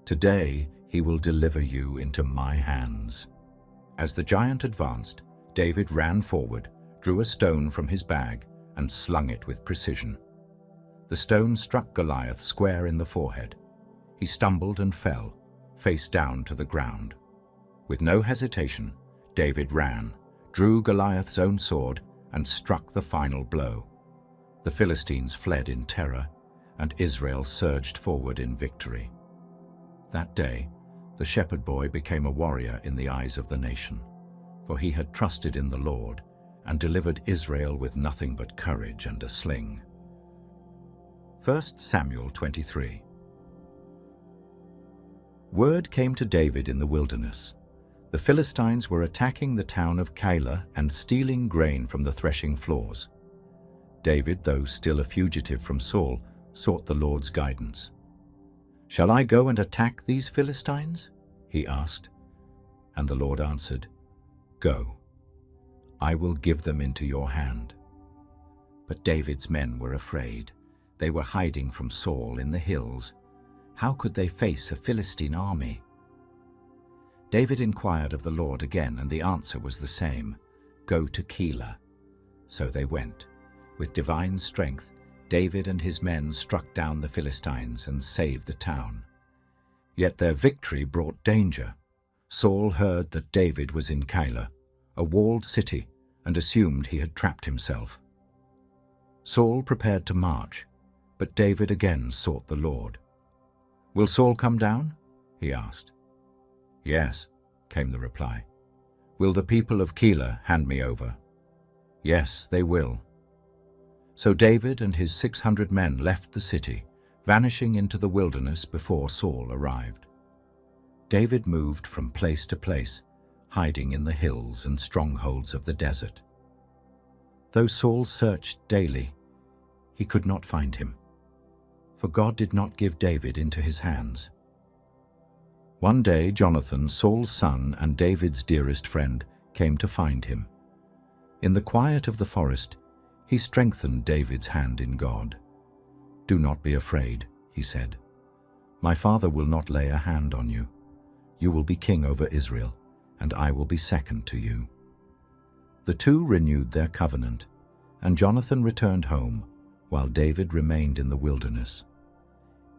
Today he will deliver you into my hands." As the giant advanced, David ran forward, drew a stone from his bag, and slung it with precision. The stone struck Goliath square in the forehead. He stumbled and fell, face down to the ground. With no hesitation, David ran, drew Goliath's own sword, and struck the final blow. The Philistines fled in terror, and Israel surged forward in victory. That day, the shepherd boy became a warrior in the eyes of the nation, for he had trusted in the Lord and delivered Israel with nothing but courage and a sling. 1 Samuel 23. Word came to David in the wilderness. The Philistines were attacking the town of Keilah and stealing grain from the threshing floors. David, though still a fugitive from Saul, sought the Lord's guidance. "Shall I go and attack these Philistines?" he asked. And the Lord answered, "Go. I will give them into your hand." But David's men were afraid. They were hiding from Saul in the hills. How could they face a Philistine army? David inquired of the Lord again, and the answer was the same: "Go to Keilah." So they went. With divine strength, David and his men struck down the Philistines and saved the town. Yet their victory brought danger. Saul heard that David was in Keilah, a walled city, and assumed he had trapped himself. Saul prepared to march, but David again sought the Lord. "Will Saul come down?" he asked. "Yes," came the reply. "Will the people of Keilah hand me over?" "Yes, they will." So David and his 600 men left the city, vanishing into the wilderness before Saul arrived. David moved from place to place, hiding in the hills and strongholds of the desert. Though Saul searched daily, he could not find him, for God did not give David into his hands. One day Jonathan, Saul's son and David's dearest friend, came to find him. In the quiet of the forest, he strengthened David's hand in God. "Do not be afraid," he said. "My father will not lay a hand on you. You will be king over Israel, and I will be second to you." The two renewed their covenant, and Jonathan returned home, while David remained in the wilderness.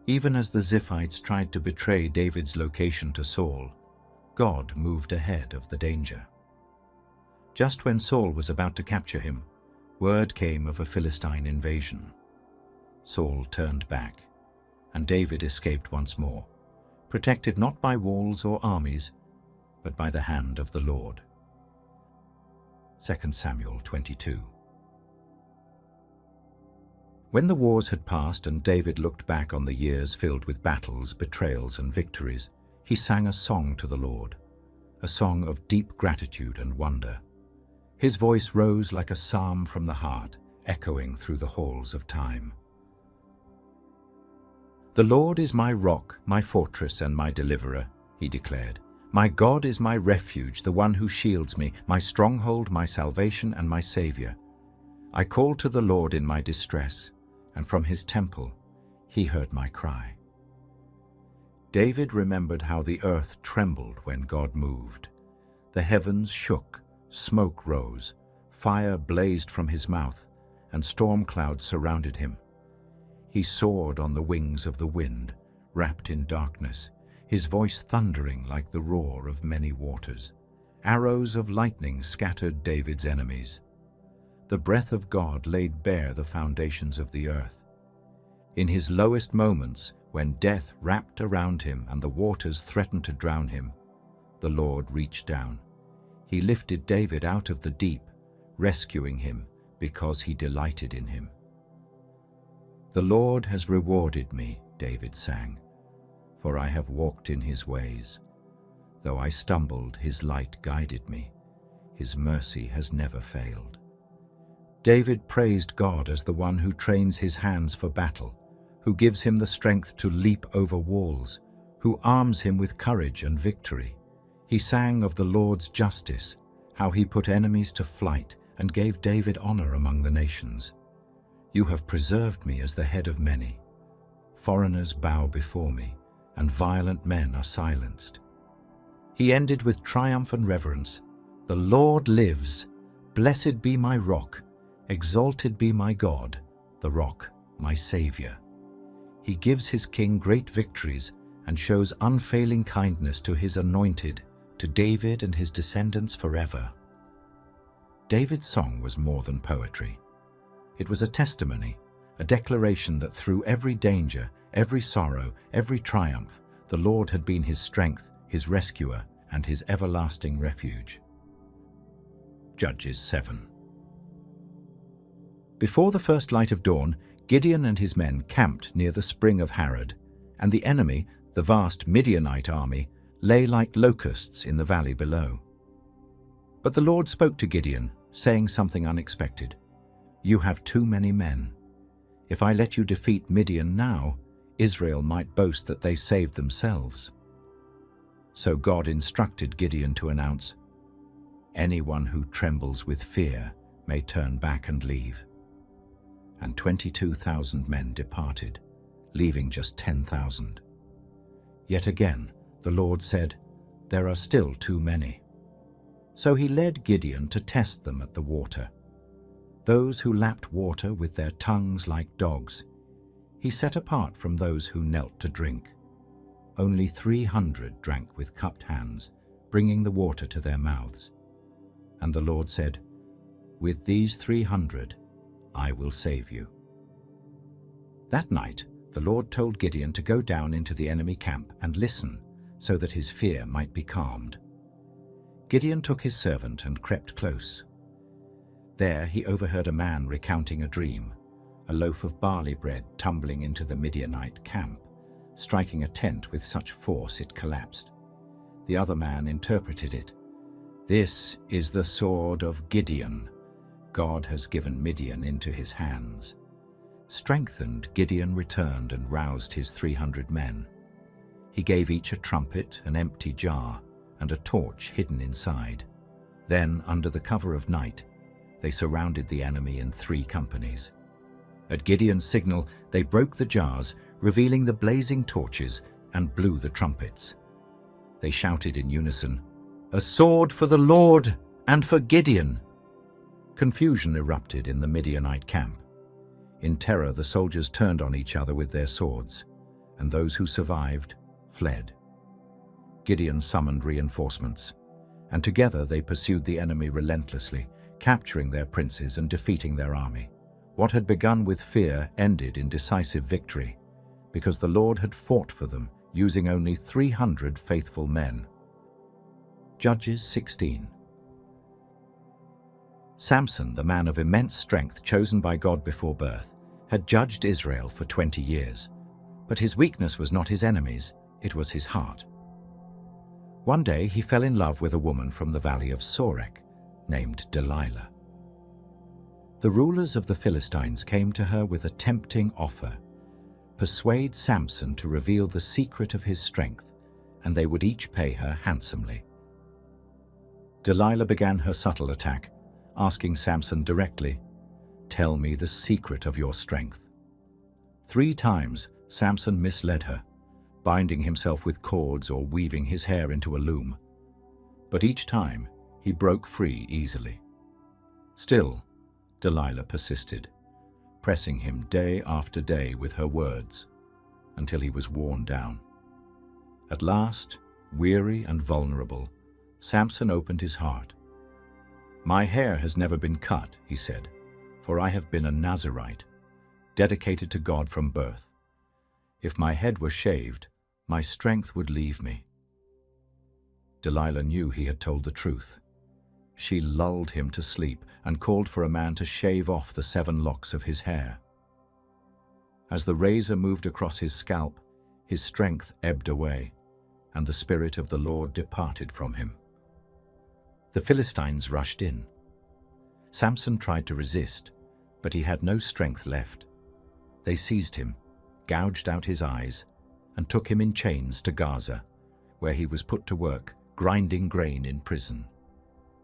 Even as the Ziphites tried to betray David's location to Saul, God moved ahead of the danger. Just when Saul was about to capture him, word came of a Philistine invasion. Saul turned back, and David escaped once more, protected not by walls or armies, but by the hand of the Lord. 2 Samuel 22. When the wars had passed and David looked back on the years filled with battles, betrayals, and victories, he sang a song to the Lord, a song of deep gratitude and wonder. His voice rose like a psalm from the heart, echoing through the halls of time. "The Lord is my rock, my fortress, and my deliverer," he declared. "My God is my refuge, the one who shields me, my stronghold, my salvation, and my Savior. I called to the Lord in my distress, and from his temple he heard my cry." David remembered how the earth trembled when God moved. The heavens shook, smoke rose, fire blazed from his mouth, and storm clouds surrounded him. He soared on the wings of the wind, wrapped in darkness, his voice thundering like the roar of many waters. Arrows of lightning scattered David's enemies. The breath of God laid bare the foundations of the earth. In his lowest moments, when death wrapped around him and the waters threatened to drown him, the Lord reached down. He lifted David out of the deep, rescuing him because he delighted in him. "The Lord has rewarded me," David sang, "for I have walked in his ways. Though I stumbled, his light guided me. His mercy has never failed. David praised God as the one who trains his hands for battle, who gives him the strength to leap over walls, who arms him with courage and victory. He sang of the Lord's justice, how he put enemies to flight and gave David honor among the nations. You have preserved me as the head of many. Foreigners bow before me, and violent men are silenced. He ended with triumph and reverence. The Lord lives. Blessed be my rock. Exalted be my God, the rock, my Savior. He gives his king great victories and shows unfailing kindness to his anointed, to David and his descendants forever. David's song was more than poetry. It was a testimony, a declaration that through every danger, every sorrow, every triumph, the Lord had been his strength, his rescuer, and his everlasting refuge. Judges 7. Before the first light of dawn, Gideon and his men camped near the spring of Harod, and the enemy, the vast Midianite army, lay like locusts in the valley below. But the Lord spoke to Gideon, saying something unexpected. You have too many men. If I let you defeat Midian now, Israel might boast that they saved themselves. So God instructed Gideon to announce, anyone who trembles with fear may turn back and leave. And 22,000 men departed, leaving just 10,000. Yet again, the Lord said, there are still too many. So he led Gideon to test them at the water. Those who lapped water with their tongues like dogs, he set apart from those who knelt to drink. Only 300 drank with cupped hands, bringing the water to their mouths. And the Lord said, with these 300, I will save you. That night, the Lord told Gideon to go down into the enemy camp and listen, so that his fear might be calmed. Gideon took his servant and crept close. There he overheard a man recounting a dream, a loaf of barley bread tumbling into the Midianite camp, striking a tent with such force it collapsed. The other man interpreted it. This is the sword of Gideon. God has given Midian into his hands. Strengthened, Gideon returned and roused his 300 men. He gave each a trumpet, an empty jar, and a torch hidden inside. Then, under the cover of night, they surrounded the enemy in 3 companies. At Gideon's signal, they broke the jars, revealing the blazing torches, and blew the trumpets. They shouted in unison, "A sword for the Lord and for Gideon!" Confusion erupted in the Midianite camp. In terror, the soldiers turned on each other with their swords, and those who survived fled. Gideon summoned reinforcements, and together they pursued the enemy relentlessly, capturing their princes and defeating their army. What had begun with fear ended in decisive victory, because the Lord had fought for them, using only 300 faithful men. Judges 16. Samson, the man of immense strength chosen by God before birth, had judged Israel for 20 years. But his weakness was not his enemies, it was his heart. One day he fell in love with a woman from the valley of Sorek, named Delilah. The rulers of the Philistines came to her with a tempting offer. Persuade Samson to reveal the secret of his strength, and they would each pay her handsomely. Delilah began her subtle attack, asking Samson directly, "Tell me the secret of your strength." 3 times Samson misled her, binding himself with cords or weaving his hair into a loom. But each time he broke free easily. Still, Delilah persisted, pressing him day after day with her words, until he was worn down. At last, weary and vulnerable, Samson opened his heart. "My hair has never been cut," he said, "for I have been a Nazirite, dedicated to God from birth. If my head were shaved, my strength would leave me." Delilah knew he had told the truth. She lulled him to sleep and called for a man to shave off the 7 locks of his hair. As the razor moved across his scalp, his strength ebbed away, and the Spirit of the Lord departed from him. The Philistines rushed in. Samson tried to resist, but he had no strength left. They seized him, gouged out his eyes, and took him in chains to Gaza, where he was put to work grinding grain in prison.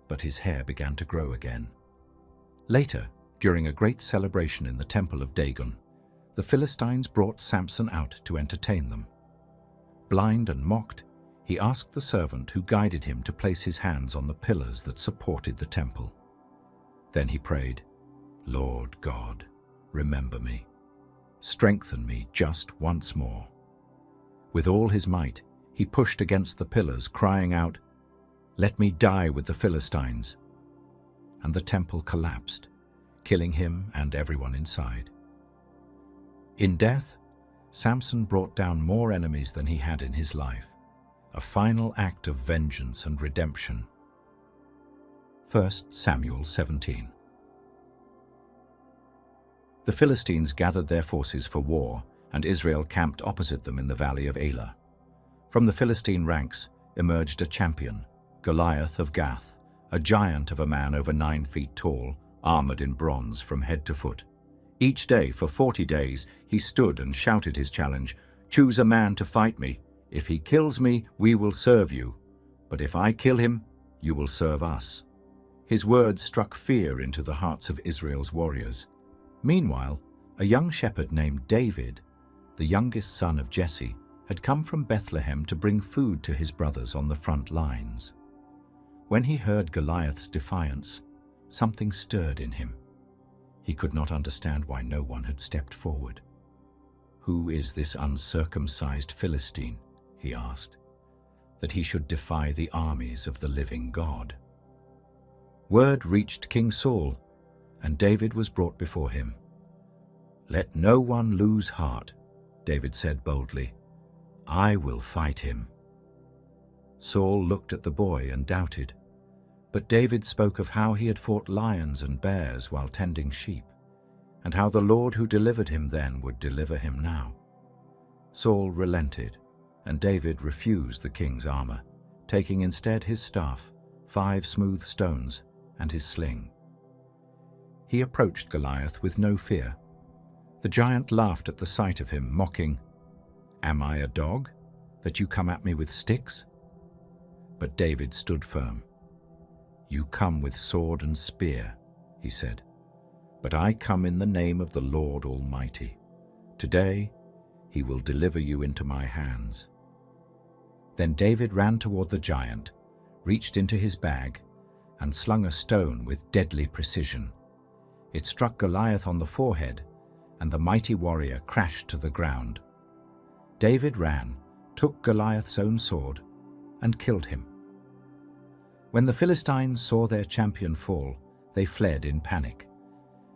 But his hair began to grow again. Later, during a great celebration in the temple of Dagon, the Philistines brought Samson out to entertain them. Blind and mocked, he asked the servant who guided him to place his hands on the pillars that supported the temple. Then he prayed, "Lord God, remember me. Strengthen me just once more." With all his might, he pushed against the pillars, crying out, "Let me die with the Philistines." And the temple collapsed, killing him and everyone inside. In death, Samson brought down more enemies than he had in his life, a final act of vengeance and redemption. 1 Samuel 17. The Philistines gathered their forces for war, and Israel camped opposite them in the valley of Elah. From the Philistine ranks emerged a champion, Goliath of Gath, a giant of a man over 9 feet tall, armored in bronze from head to foot. Each day for 40 days he stood and shouted his challenge, "Choose a man to fight me. If he kills me, we will serve you. But if I kill him, you will serve us." His words struck fear into the hearts of Israel's warriors. Meanwhile, a young shepherd named David, the youngest son of Jesse, had come from Bethlehem to bring food to his brothers on the front lines. When he heard Goliath's defiance, something stirred in him. He could not understand why no one had stepped forward. "Who is this uncircumcised Philistine," he asked, "that he should defy the armies of the living God?" Word reached King Saul, and David was brought before him. "Let no one lose heart," David said boldly. "I will fight him." Saul looked at the boy and doubted, but David spoke of how he had fought lions and bears while tending sheep, and how the Lord who delivered him then would deliver him now. Saul relented, and David refused the king's armor, taking instead his staff, 5 smooth stones, and his sling. He approached Goliath with no fear. The giant laughed at the sight of him, mocking, "Am I a dog, that you come at me with sticks?" But David stood firm. "You come with sword and spear," he said, "but I come in the name of the Lord Almighty. Today he will deliver you into my hands." Then David ran toward the giant, reached into his bag, and slung a stone with deadly precision. It struck Goliath on the forehead, and the mighty warrior crashed to the ground. David ran, took Goliath's own sword, and killed him. When the Philistines saw their champion fall, they fled in panic,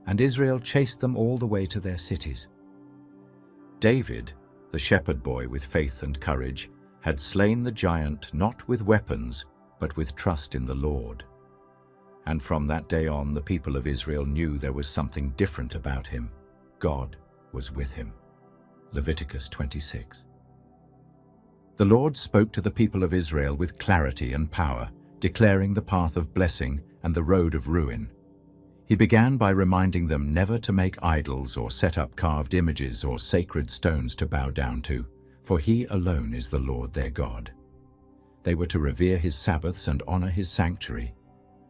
and Israel chased them all the way to their cities. David, the shepherd boy with faith and courage, had slain the giant not with weapons, but with trust in the Lord. And from that day on, the people of Israel knew there was something different about him. God was with him. Leviticus 26. The Lord spoke to the people of Israel with clarity and power, declaring the path of blessing and the road of ruin. He began by reminding them never to make idols or set up carved images or sacred stones to bow down to, for he alone is the Lord their God. They were to revere his Sabbaths and honor his sanctuary,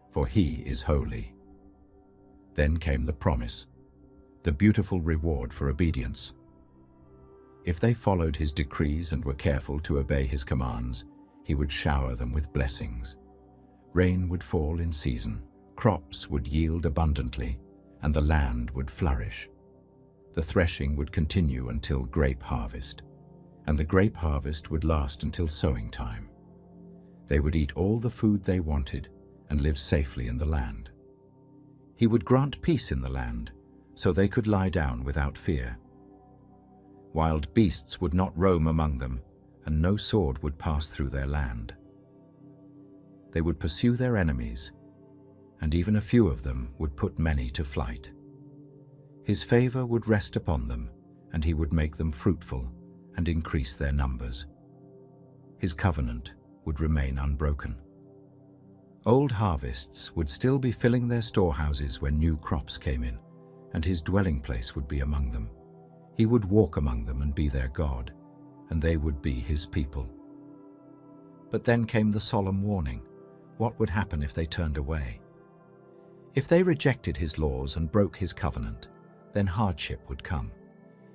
for he is holy. Then came the promise, the beautiful reward for obedience. If they followed his decrees and were careful to obey his commands, he would shower them with blessings. Rain would fall in season, crops would yield abundantly, and the land would flourish. The threshing would continue until grape harvest, and the grape harvest would last until sowing time. They would eat all the food they wanted and live safely in the land. He would grant peace in the land, so they could lie down without fear. Wild beasts would not roam among them, and no sword would pass through their land. They would pursue their enemies, and even a few of them would put many to flight. His favor would rest upon them, and he would make them fruitful and increase their numbers. His covenant would remain unbroken. Old harvests would still be filling their storehouses when new crops came in, and his dwelling place would be among them. He would walk among them and be their God, and they would be his people. But then came the solemn warning. What would happen if they turned away? If they rejected his laws and broke his covenant, then hardship would come.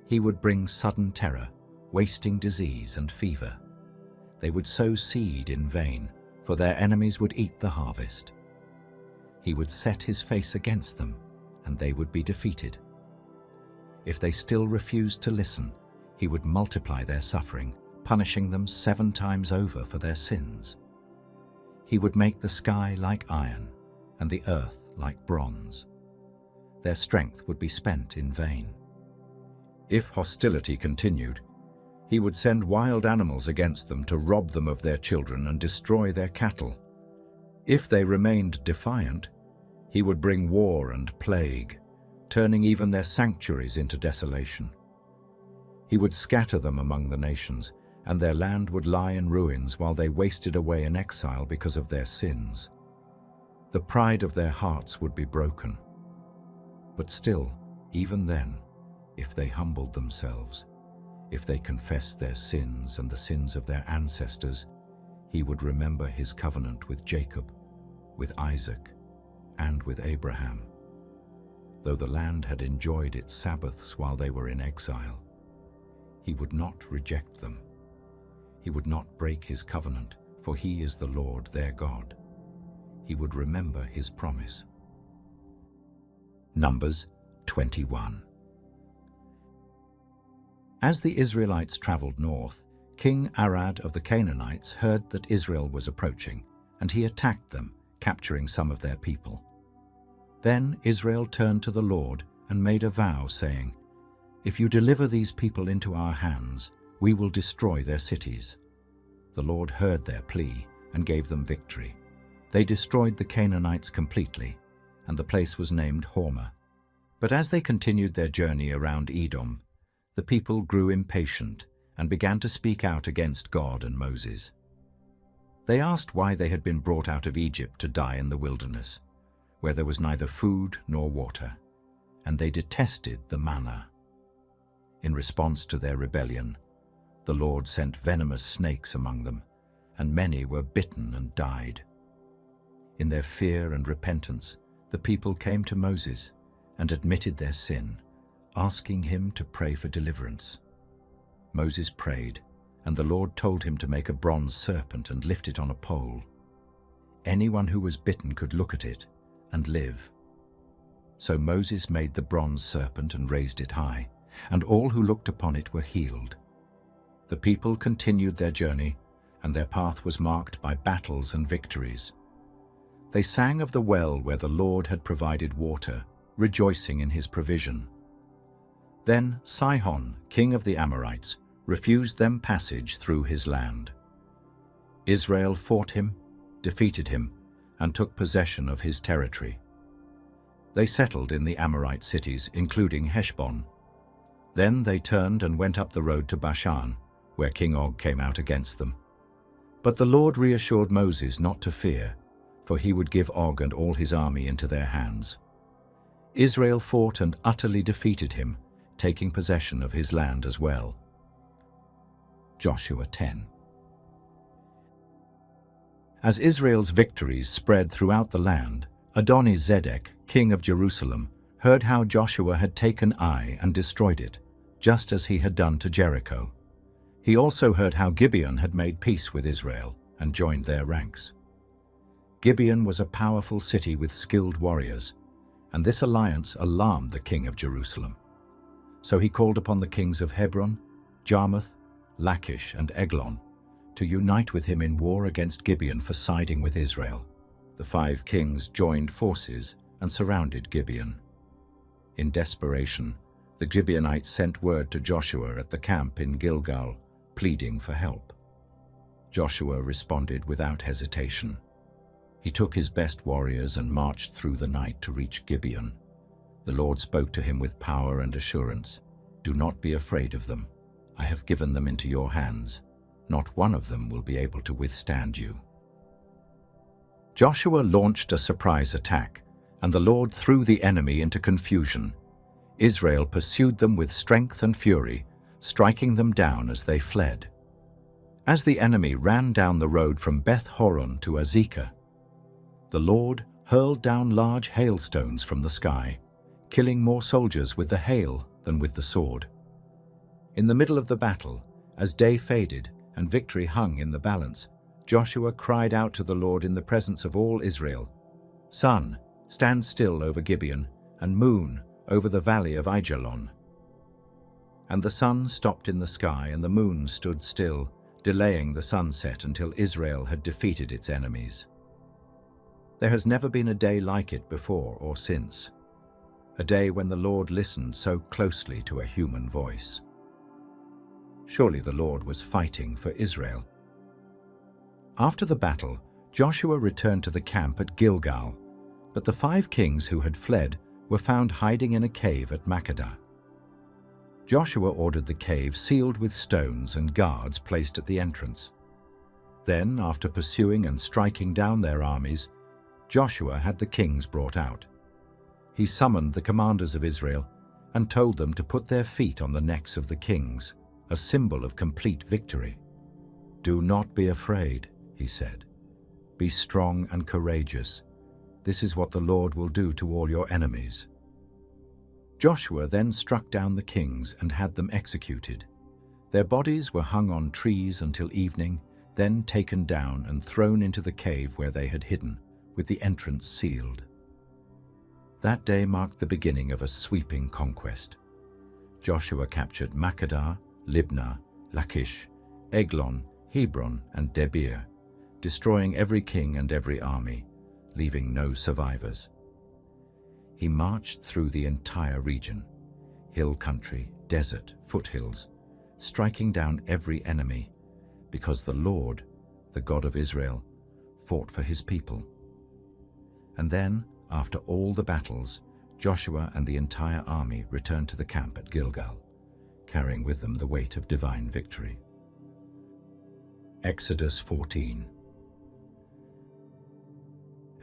He would bring sudden terror, wasting disease and fever. They would sow seed in vain, for their enemies would eat the harvest. He would set his face against them, and they would be defeated. If they still refused to listen, he would multiply their suffering, punishing them 7 times over for their sins. He would make the sky like iron, and the earth like bronze. Their strength would be spent in vain. If hostility continued, he would send wild animals against them to rob them of their children and destroy their cattle. If they remained defiant, he would bring war and plague, turning even their sanctuaries into desolation. He would scatter them among the nations, and their land would lie in ruins while they wasted away in exile because of their sins. The pride of their hearts would be broken. But still, even then, if they humbled themselves, if they confessed their sins and the sins of their ancestors, he would remember his covenant with Jacob, with Isaac, and with Abraham. Though the land had enjoyed its Sabbaths while they were in exile, he would not reject them. He would not break his covenant, for he is the Lord their God. He would remember his promise. Numbers 21. As the Israelites traveled north, King Arad of the Canaanites heard that Israel was approaching, and he attacked them, capturing some of their people. Then Israel turned to the Lord and made a vow, saying, "If you deliver these people into our hands, we will destroy their cities." The Lord heard their plea and gave them victory. They destroyed the Canaanites completely, and the place was named Hormah. But as they continued their journey around Edom, the people grew impatient and began to speak out against God and Moses. They asked why they had been brought out of Egypt to die in the wilderness, where there was neither food nor water, and they detested the manna. In response to their rebellion, the Lord sent venomous snakes among them, and many were bitten and died. In their fear and repentance, the people came to Moses and admitted their sin, asking him to pray for deliverance. Moses prayed, and the Lord told him to make a bronze serpent and lift it on a pole. Anyone who was bitten could look at it and live. So Moses made the bronze serpent and raised it high, and all who looked upon it were healed. The people continued their journey, and their path was marked by battles and victories. They sang of the well where the Lord had provided water, rejoicing in his provision. Then Sihon, king of the Amorites, refused them passage through his land. Israel fought him, defeated him, and took possession of his territory. They settled in the Amorite cities, including Heshbon. Then they turned and went up the road to Bashan, where King Og came out against them. But the Lord reassured Moses not to fear, for he would give Og and all his army into their hands. Israel fought and utterly defeated him, taking possession of his land as well. Joshua 10. As Israel's victories spread throughout the land, Adoni-Zedek, king of Jerusalem, heard how Joshua had taken Ai and destroyed it, just as he had done to Jericho. He also heard how Gibeon had made peace with Israel and joined their ranks. Gibeon was a powerful city with skilled warriors, and this alliance alarmed the king of Jerusalem. So he called upon the kings of Hebron, Jarmuth, Lachish, and Eglon to unite with him in war against Gibeon for siding with Israel. The 5 kings joined forces and surrounded Gibeon. In desperation, the Gibeonites sent word to Joshua at the camp in Gilgal, pleading for help. Joshua responded without hesitation. He took his best warriors and marched through the night to reach Gibeon. The Lord spoke to him with power and assurance. "Do not be afraid of them. I have given them into your hands. Not one of them will be able to withstand you." Joshua launched a surprise attack, and the Lord threw the enemy into confusion. Israel pursued them with strength and fury, striking them down as they fled. As the enemy ran down the road from Beth-horon to Azekah, the Lord hurled down large hailstones from the sky, killing more soldiers with the hail than with the sword. In the middle of the battle, as day faded and victory hung in the balance, Joshua cried out to the Lord in the presence of all Israel, "Sun, stand still over Gibeon, and moon over the valley of Aijalon." And the sun stopped in the sky, and the moon stood still, delaying the sunset until Israel had defeated its enemies. There has never been a day like it before or since, a day when the Lord listened so closely to a human voice. Surely the Lord was fighting for Israel. After the battle, Joshua returned to the camp at Gilgal, but the 5 kings who had fled were found hiding in a cave at Makkedah. Joshua ordered the cave sealed with stones and guards placed at the entrance. Then, after pursuing and striking down their armies, Joshua had the kings brought out. He summoned the commanders of Israel and told them to put their feet on the necks of the kings, a symbol of complete victory. "Do not be afraid," he said. "Be strong and courageous. This is what the Lord will do to all your enemies." Joshua then struck down the kings and had them executed. Their bodies were hung on trees until evening, then taken down and thrown into the cave where they had hidden, with the entrance sealed. That day marked the beginning of a sweeping conquest. Joshua captured Makkedah, Libnah, Lachish, Eglon, Hebron, and Debir, destroying every king and every army, leaving no survivors. He marched through the entire region, hill country, desert, foothills, striking down every enemy, because the Lord, the God of Israel, fought for his people. And then, after all the battles, Joshua and the entire army returned to the camp at Gilgal, carrying with them the weight of divine victory. Exodus 14.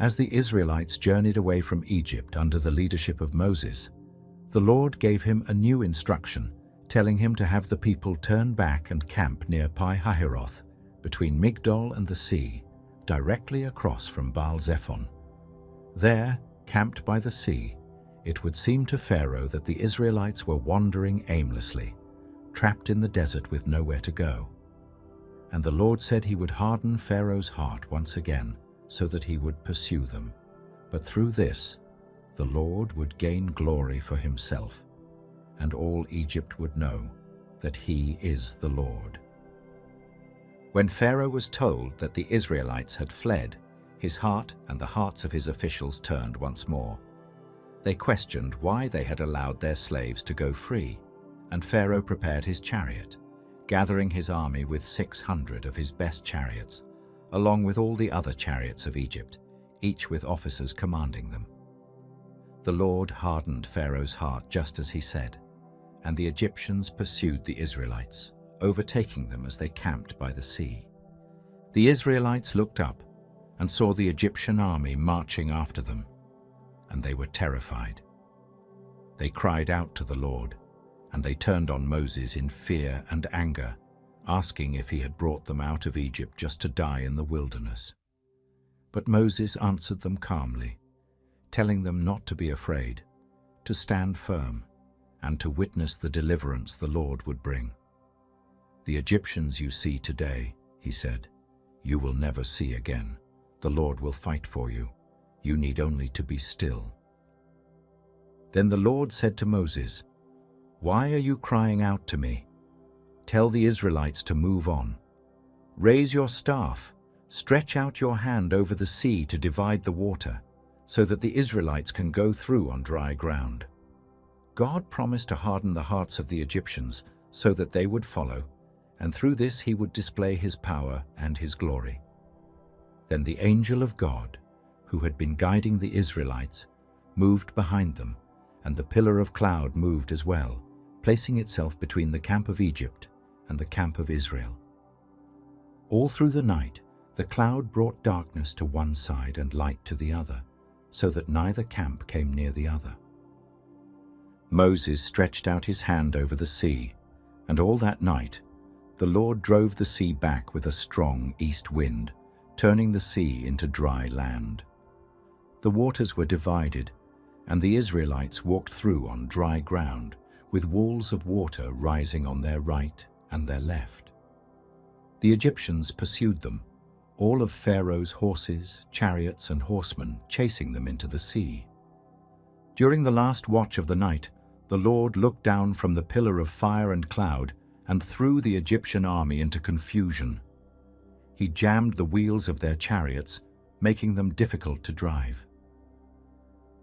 As the Israelites journeyed away from Egypt under the leadership of Moses, the Lord gave him a new instruction, telling him to have the people turn back and camp near Pi-hahiroth, between Migdol and the sea, directly across from Baal-zephon. There, camped by the sea, it would seem to Pharaoh that the Israelites were wandering aimlessly, trapped in the desert with nowhere to go. And the Lord said he would harden Pharaoh's heart once again, so that he would pursue them. But through this, the Lord would gain glory for himself, and all Egypt would know that he is the Lord. When Pharaoh was told that the Israelites had fled, his heart and the hearts of his officials turned once more. They questioned why they had allowed their slaves to go free, and Pharaoh prepared his chariot, gathering his army with 600 of his best chariots, along with all the other chariots of Egypt, each with officers commanding them. The Lord hardened Pharaoh's heart just as he said, and the Egyptians pursued the Israelites, overtaking them as they camped by the sea. The Israelites looked up and saw the Egyptian army marching after them, and they were terrified. They cried out to the Lord, and they turned on Moses in fear and anger, asking if he had brought them out of Egypt just to die in the wilderness. But Moses answered them calmly, telling them not to be afraid, to stand firm, and to witness the deliverance the Lord would bring. "The Egyptians you see today," he said, "you will never see again. The Lord will fight for you. You need only to be still." Then the Lord said to Moses, "Why are you crying out to me? Tell the Israelites to move on. Raise your staff, stretch out your hand over the sea to divide the water, so that the Israelites can go through on dry ground." God promised to harden the hearts of the Egyptians so that they would follow, and through this he would display his power and his glory. Then the angel of God, who had been guiding the Israelites, moved behind them, and the pillar of cloud moved as well, placing itself between the camp of Egypt and the camp of Israel. All through the night, The cloud brought darkness to one side and light to the other, so that neither camp came near the other. Moses stretched out his hand over the sea, and all that night the Lord drove the sea back with a strong east wind, turning the sea into dry land. The waters were divided, and the Israelites walked through on dry ground, with walls of water rising on their right and their left. The Egyptians pursued them, all of Pharaoh's horses, chariots, and horsemen chasing them into the sea. During the last watch of the night, the Lord looked down from the pillar of fire and cloud and threw the Egyptian army into confusion. He jammed the wheels of their chariots, making them difficult to drive.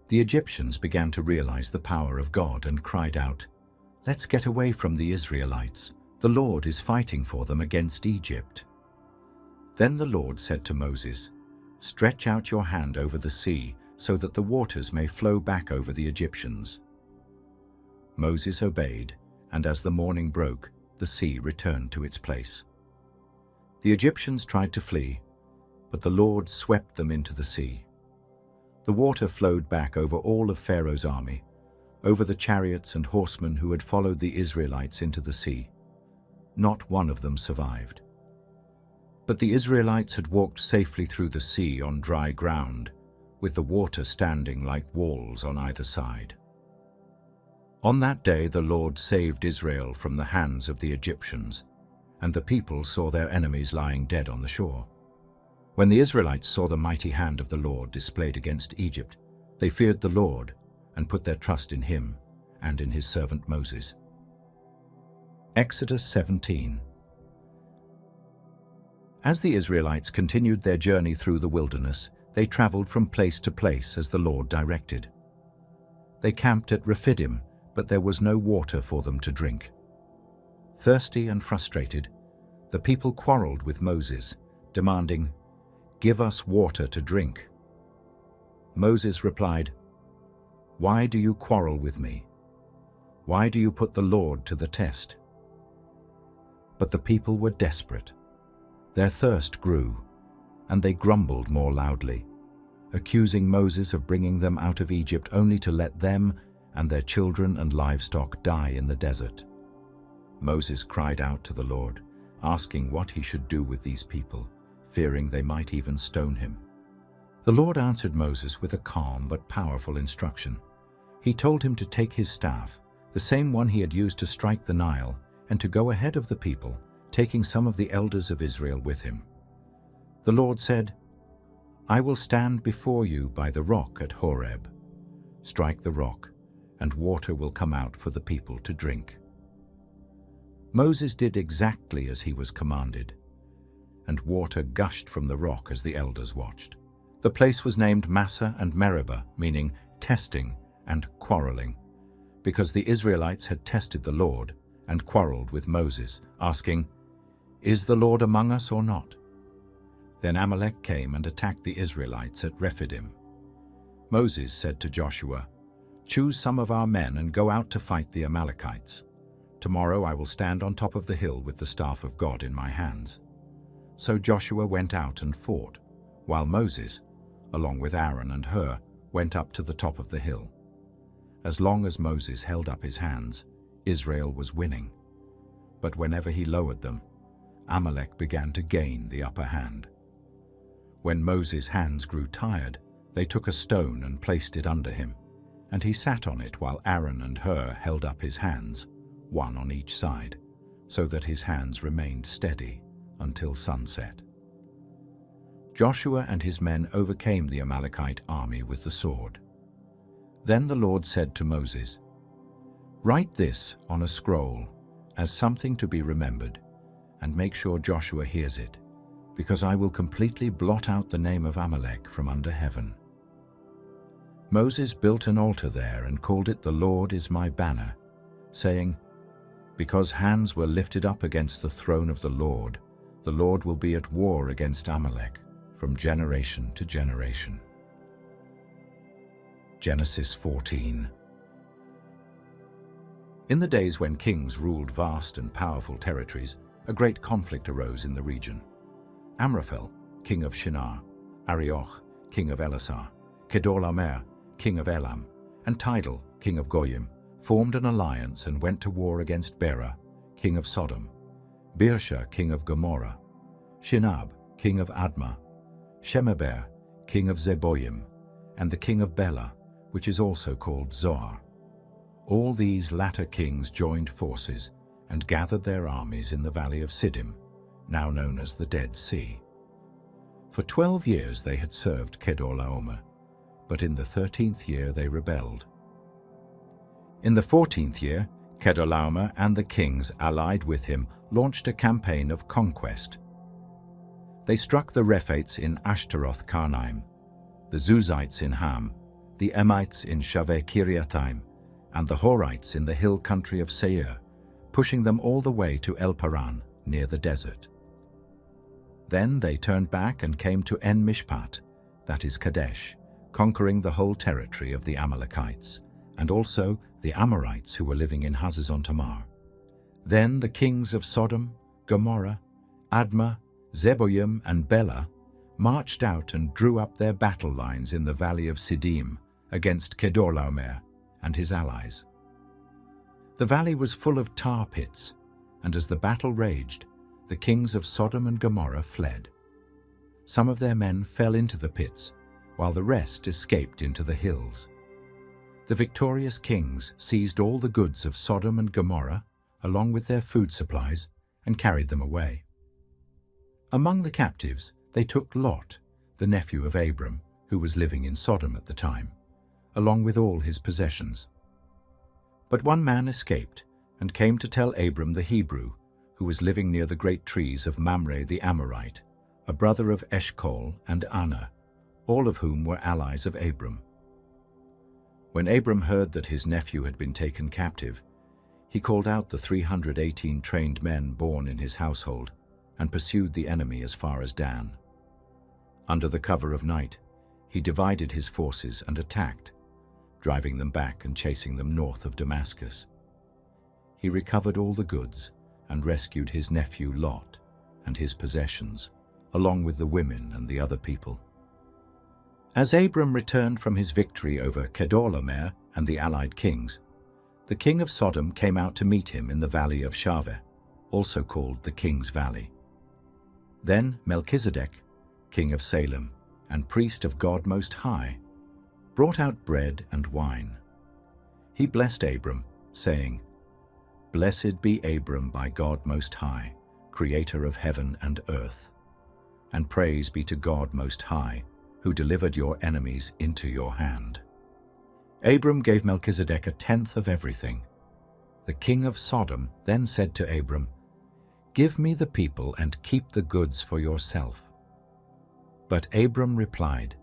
The Egyptians began to realize the power of God and cried out, "Let's get away from the Israelites. The Lord is fighting for them against Egypt." Then the Lord said to Moses, "Stretch out your hand over the sea so that the waters may flow back over the Egyptians." Moses obeyed, and as the morning broke, the sea returned to its place. The Egyptians tried to flee, but the Lord swept them into the sea. The water flowed back over all of Pharaoh's army, over the chariots and horsemen who had followed the Israelites into the sea. Not one of them survived. But the Israelites had walked safely through the sea on dry ground, with the water standing like walls on either side. On that day the Lord saved Israel from the hands of the Egyptians, and the people saw their enemies lying dead on the shore. When the Israelites saw the mighty hand of the Lord displayed against Egypt, they feared the Lord and put their trust in him and in his servant Moses. Exodus 17. As the Israelites continued their journey through the wilderness, they traveled from place to place as the Lord directed. They camped at Rephidim, but there was no water for them to drink. Thirsty and frustrated, the people quarreled with Moses, demanding, "Give us water to drink." Moses replied, "Why do you quarrel with me? Why do you put the Lord to the test?" But the people were desperate. Their thirst grew, and they grumbled more loudly, accusing Moses of bringing them out of Egypt only to let them and their children and livestock die in the desert. Moses cried out to the Lord, asking what he should do with these people, fearing they might even stone him. The Lord answered Moses with a calm but powerful instruction. He told him to take his staff, the same one he had used to strike the Nile, and to go ahead of the people, taking some of the elders of Israel with him. The Lord said, "I will stand before you by the rock at Horeb. Strike the rock, and water will come out for the people to drink." Moses did exactly as he was commanded, and water gushed from the rock as the elders watched. The place was named Massah and Meribah, meaning testing and quarreling, because the Israelites had tested the Lord and quarreled with Moses, asking, "Is the Lord among us or not?" Then Amalek came and attacked the Israelites at Rephidim. Moses said to Joshua, "Choose some of our men and go out to fight the Amalekites. Tomorrow I will stand on top of the hill with the staff of God in my hands." So Joshua went out and fought, while Moses, along with Aaron and Hur, went up to the top of the hill. As long as Moses held up his hands, Israel was winning. But whenever he lowered them, Amalek began to gain the upper hand. When Moses' hands grew tired, they took a stone and placed it under him, and he sat on it while Aaron and Hur held up his hands, one on each side, so that his hands remained steady until sunset. Joshua and his men overcame the Amalekite army with the sword. Then the Lord said to Moses, "Write this on a scroll as something to be remembered, and make sure Joshua hears it, because I will completely blot out the name of Amalek from under heaven." Moses built an altar there and called it "The Lord is my banner," saying, "Because hands were lifted up against the throne of the Lord will be at war against Amalek from generation to generation." Genesis 14. In the days when kings ruled vast and powerful territories, a great conflict arose in the region. Amraphel, king of Shinar, Arioch, king of Elisha, Kedorlaomer, king of Elam, and Tidal, king of Goyim, formed an alliance and went to war against Bera, king of Sodom, Birsha, king of Gomorrah, Shinab, king of Admah, Shemeber, king of Zeboim, and the king of Bela, which is also called Zoar. All these latter kings joined forces and gathered their armies in the valley of Siddim, now known as the Dead Sea. For 12 years they had served Kedorlaomer, but in the 13th year they rebelled. In the 14th year, Kedorlaomer and the kings allied with him launched a campaign of conquest. They struck the Rephates in Ashtaroth Karnaim, the Zuzites in Ham, the Emites in Shaveh Kiriathaim, and the Horites in the hill country of Seir, pushing them all the way to El Paran, near the desert. Then they turned back and came to En Mishpat, that is Kadesh, conquering the whole territory of the Amalekites, and also the Amorites who were living in Hazazon Tamar. Then the kings of Sodom, Gomorrah, Admah, Zeboim, and Bela marched out and drew up their battle lines in the valley of Siddim against Kedorlaomer and his allies. The valley was full of tar pits, and as the battle raged, the kings of Sodom and Gomorrah fled. Some of their men fell into the pits, while the rest escaped into the hills. The victorious kings seized all the goods of Sodom and Gomorrah, along with their food supplies, and carried them away. Among the captives, they took Lot, the nephew of Abram, who was living in Sodom at the time, along with all his possessions. But one man escaped and came to tell Abram the Hebrew, who was living near the great trees of Mamre the Amorite, a brother of Eshcol and Anna, all of whom were allies of Abram. When Abram heard that his nephew had been taken captive, he called out the 318 trained men born in his household and pursued the enemy as far as Dan. Under the cover of night, he divided his forces and attacked, driving them back and chasing them north of Damascus. He recovered all the goods and rescued his nephew Lot and his possessions, along with the women and the other people. As Abram returned from his victory over Kedorlaomer and the allied kings, the king of Sodom came out to meet him in the valley of Shaveh, also called the King's Valley. Then Melchizedek, king of Salem and priest of God Most High, brought out bread and wine. He blessed Abram, saying, "Blessed be Abram by God Most High, creator of heaven and earth. And praise be to God Most High, who delivered your enemies into your hand." Abram gave Melchizedek 1/10 of everything. The king of Sodom then said to Abram, "Give me the people and keep the goods for yourself." But Abram replied,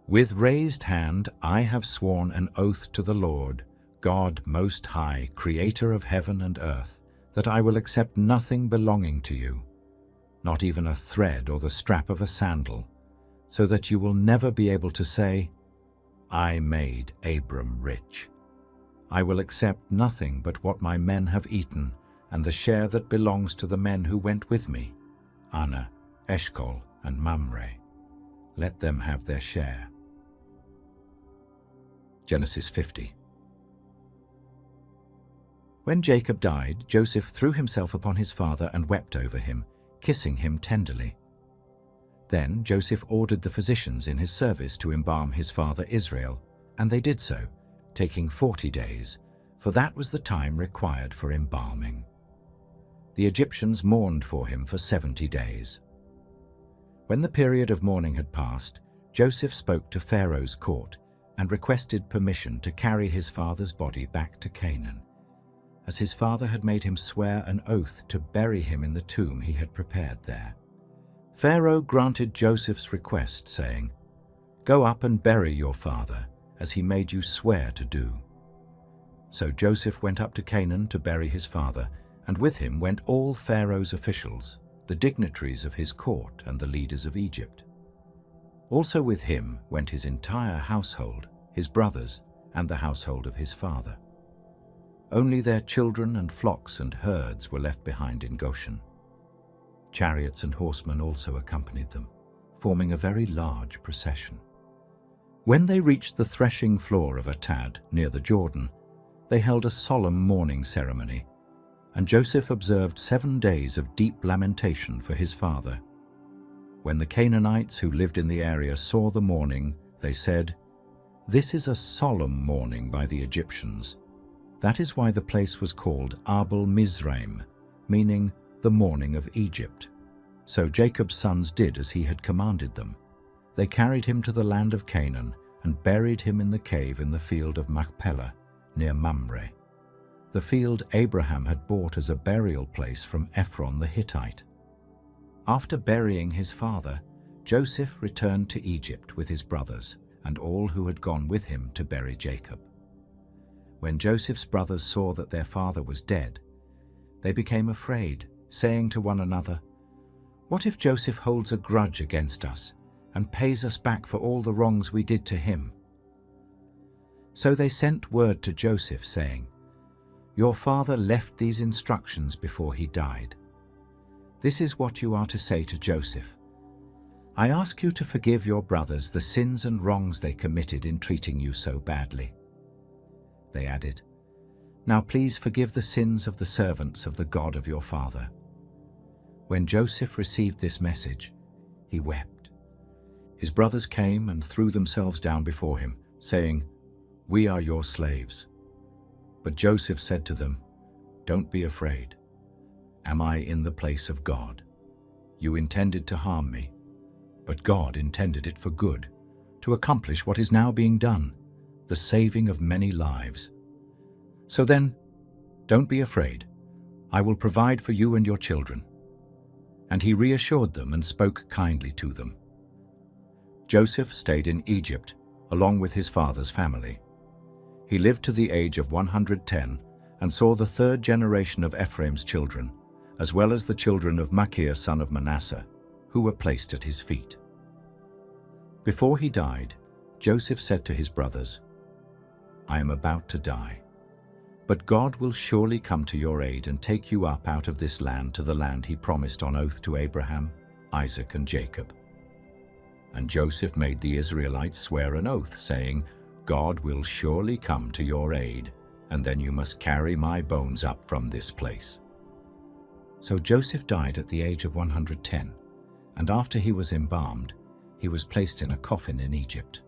"With raised hand I have sworn an oath to the Lord, God Most High, creator of heaven and earth, that I will accept nothing belonging to you, not even a thread or the strap of a sandal, so that you will never be able to say, 'I made Abram rich.' I will accept nothing but what my men have eaten, and the share that belongs to the men who went with me, Anna, Eshcol, and Mamre. Let them have their share." Genesis 50. When Jacob died, Joseph threw himself upon his father and wept over him, kissing him tenderly. Then Joseph ordered the physicians in his service to embalm his father Israel, and they did so, taking 40 days, for that was the time required for embalming. The Egyptians mourned for him for 70 days. When the period of mourning had passed, Joseph spoke to Pharaoh's court and requested permission to carry his father's body back to Canaan, as his father had made him swear an oath to bury him in the tomb he had prepared there. Pharaoh granted Joseph's request, saying, "Go up and bury your father, as he made you swear to do." So Joseph went up to Canaan to bury his father, and with him went all Pharaoh's officials, the dignitaries of his court and the leaders of Egypt. Also with him went his entire household, his brothers, and the household of his father. Only their children and flocks and herds were left behind in Goshen. Chariots and horsemen also accompanied them, forming a very large procession. When they reached the threshing floor of Atad, near the Jordan, they held a solemn mourning ceremony, and Joseph observed 7 days of deep lamentation for his father. When the Canaanites who lived in the area saw the mourning, they said, "This is a solemn mourning by the Egyptians." That is why the place was called Abel Mizraim, meaning the mourning of Egypt. So Jacob's sons did as he had commanded them. They carried him to the land of Canaan and buried him in the cave in the field of Machpelah, near Mamre, the field Abraham had bought as a burial place from Ephron the Hittite. After burying his father, Joseph returned to Egypt with his brothers and all who had gone with him to bury Jacob. When Joseph's brothers saw that their father was dead, they became afraid, saying to one another, "What if Joseph holds a grudge against us and pays us back for all the wrongs we did to him?" So they sent word to Joseph, saying, "Your father left these instructions before he died. This is what you are to say to Joseph. I ask you to forgive your brothers the sins and wrongs they committed in treating you so badly." They added, "Now please forgive the sins of the servants of the God of your father." When Joseph received this message, he wept. His brothers came and threw themselves down before him, saying, "We are your slaves." But Joseph said to them, "Don't be afraid. Am I in the place of God? You intended to harm me, but God intended it for good, to accomplish what is now being done, the saving of many lives. So then, don't be afraid. I will provide for you and your children." And he reassured them and spoke kindly to them. Joseph stayed in Egypt, along with his father's family. He lived to the age of 110 and saw the 3rd generation of Ephraim's children, as well as the children of Machir son of Manasseh, who were placed at his feet. Before he died, Joseph said to his brothers, "I am about to die, but God will surely come to your aid and take you up out of this land to the land he promised on oath to Abraham, Isaac, and Jacob." And Joseph made the Israelites swear an oath, saying, "God will surely come to your aid, and then you must carry my bones up from this place." So Joseph died at the age of 110, and after he was embalmed, he was placed in a coffin in Egypt.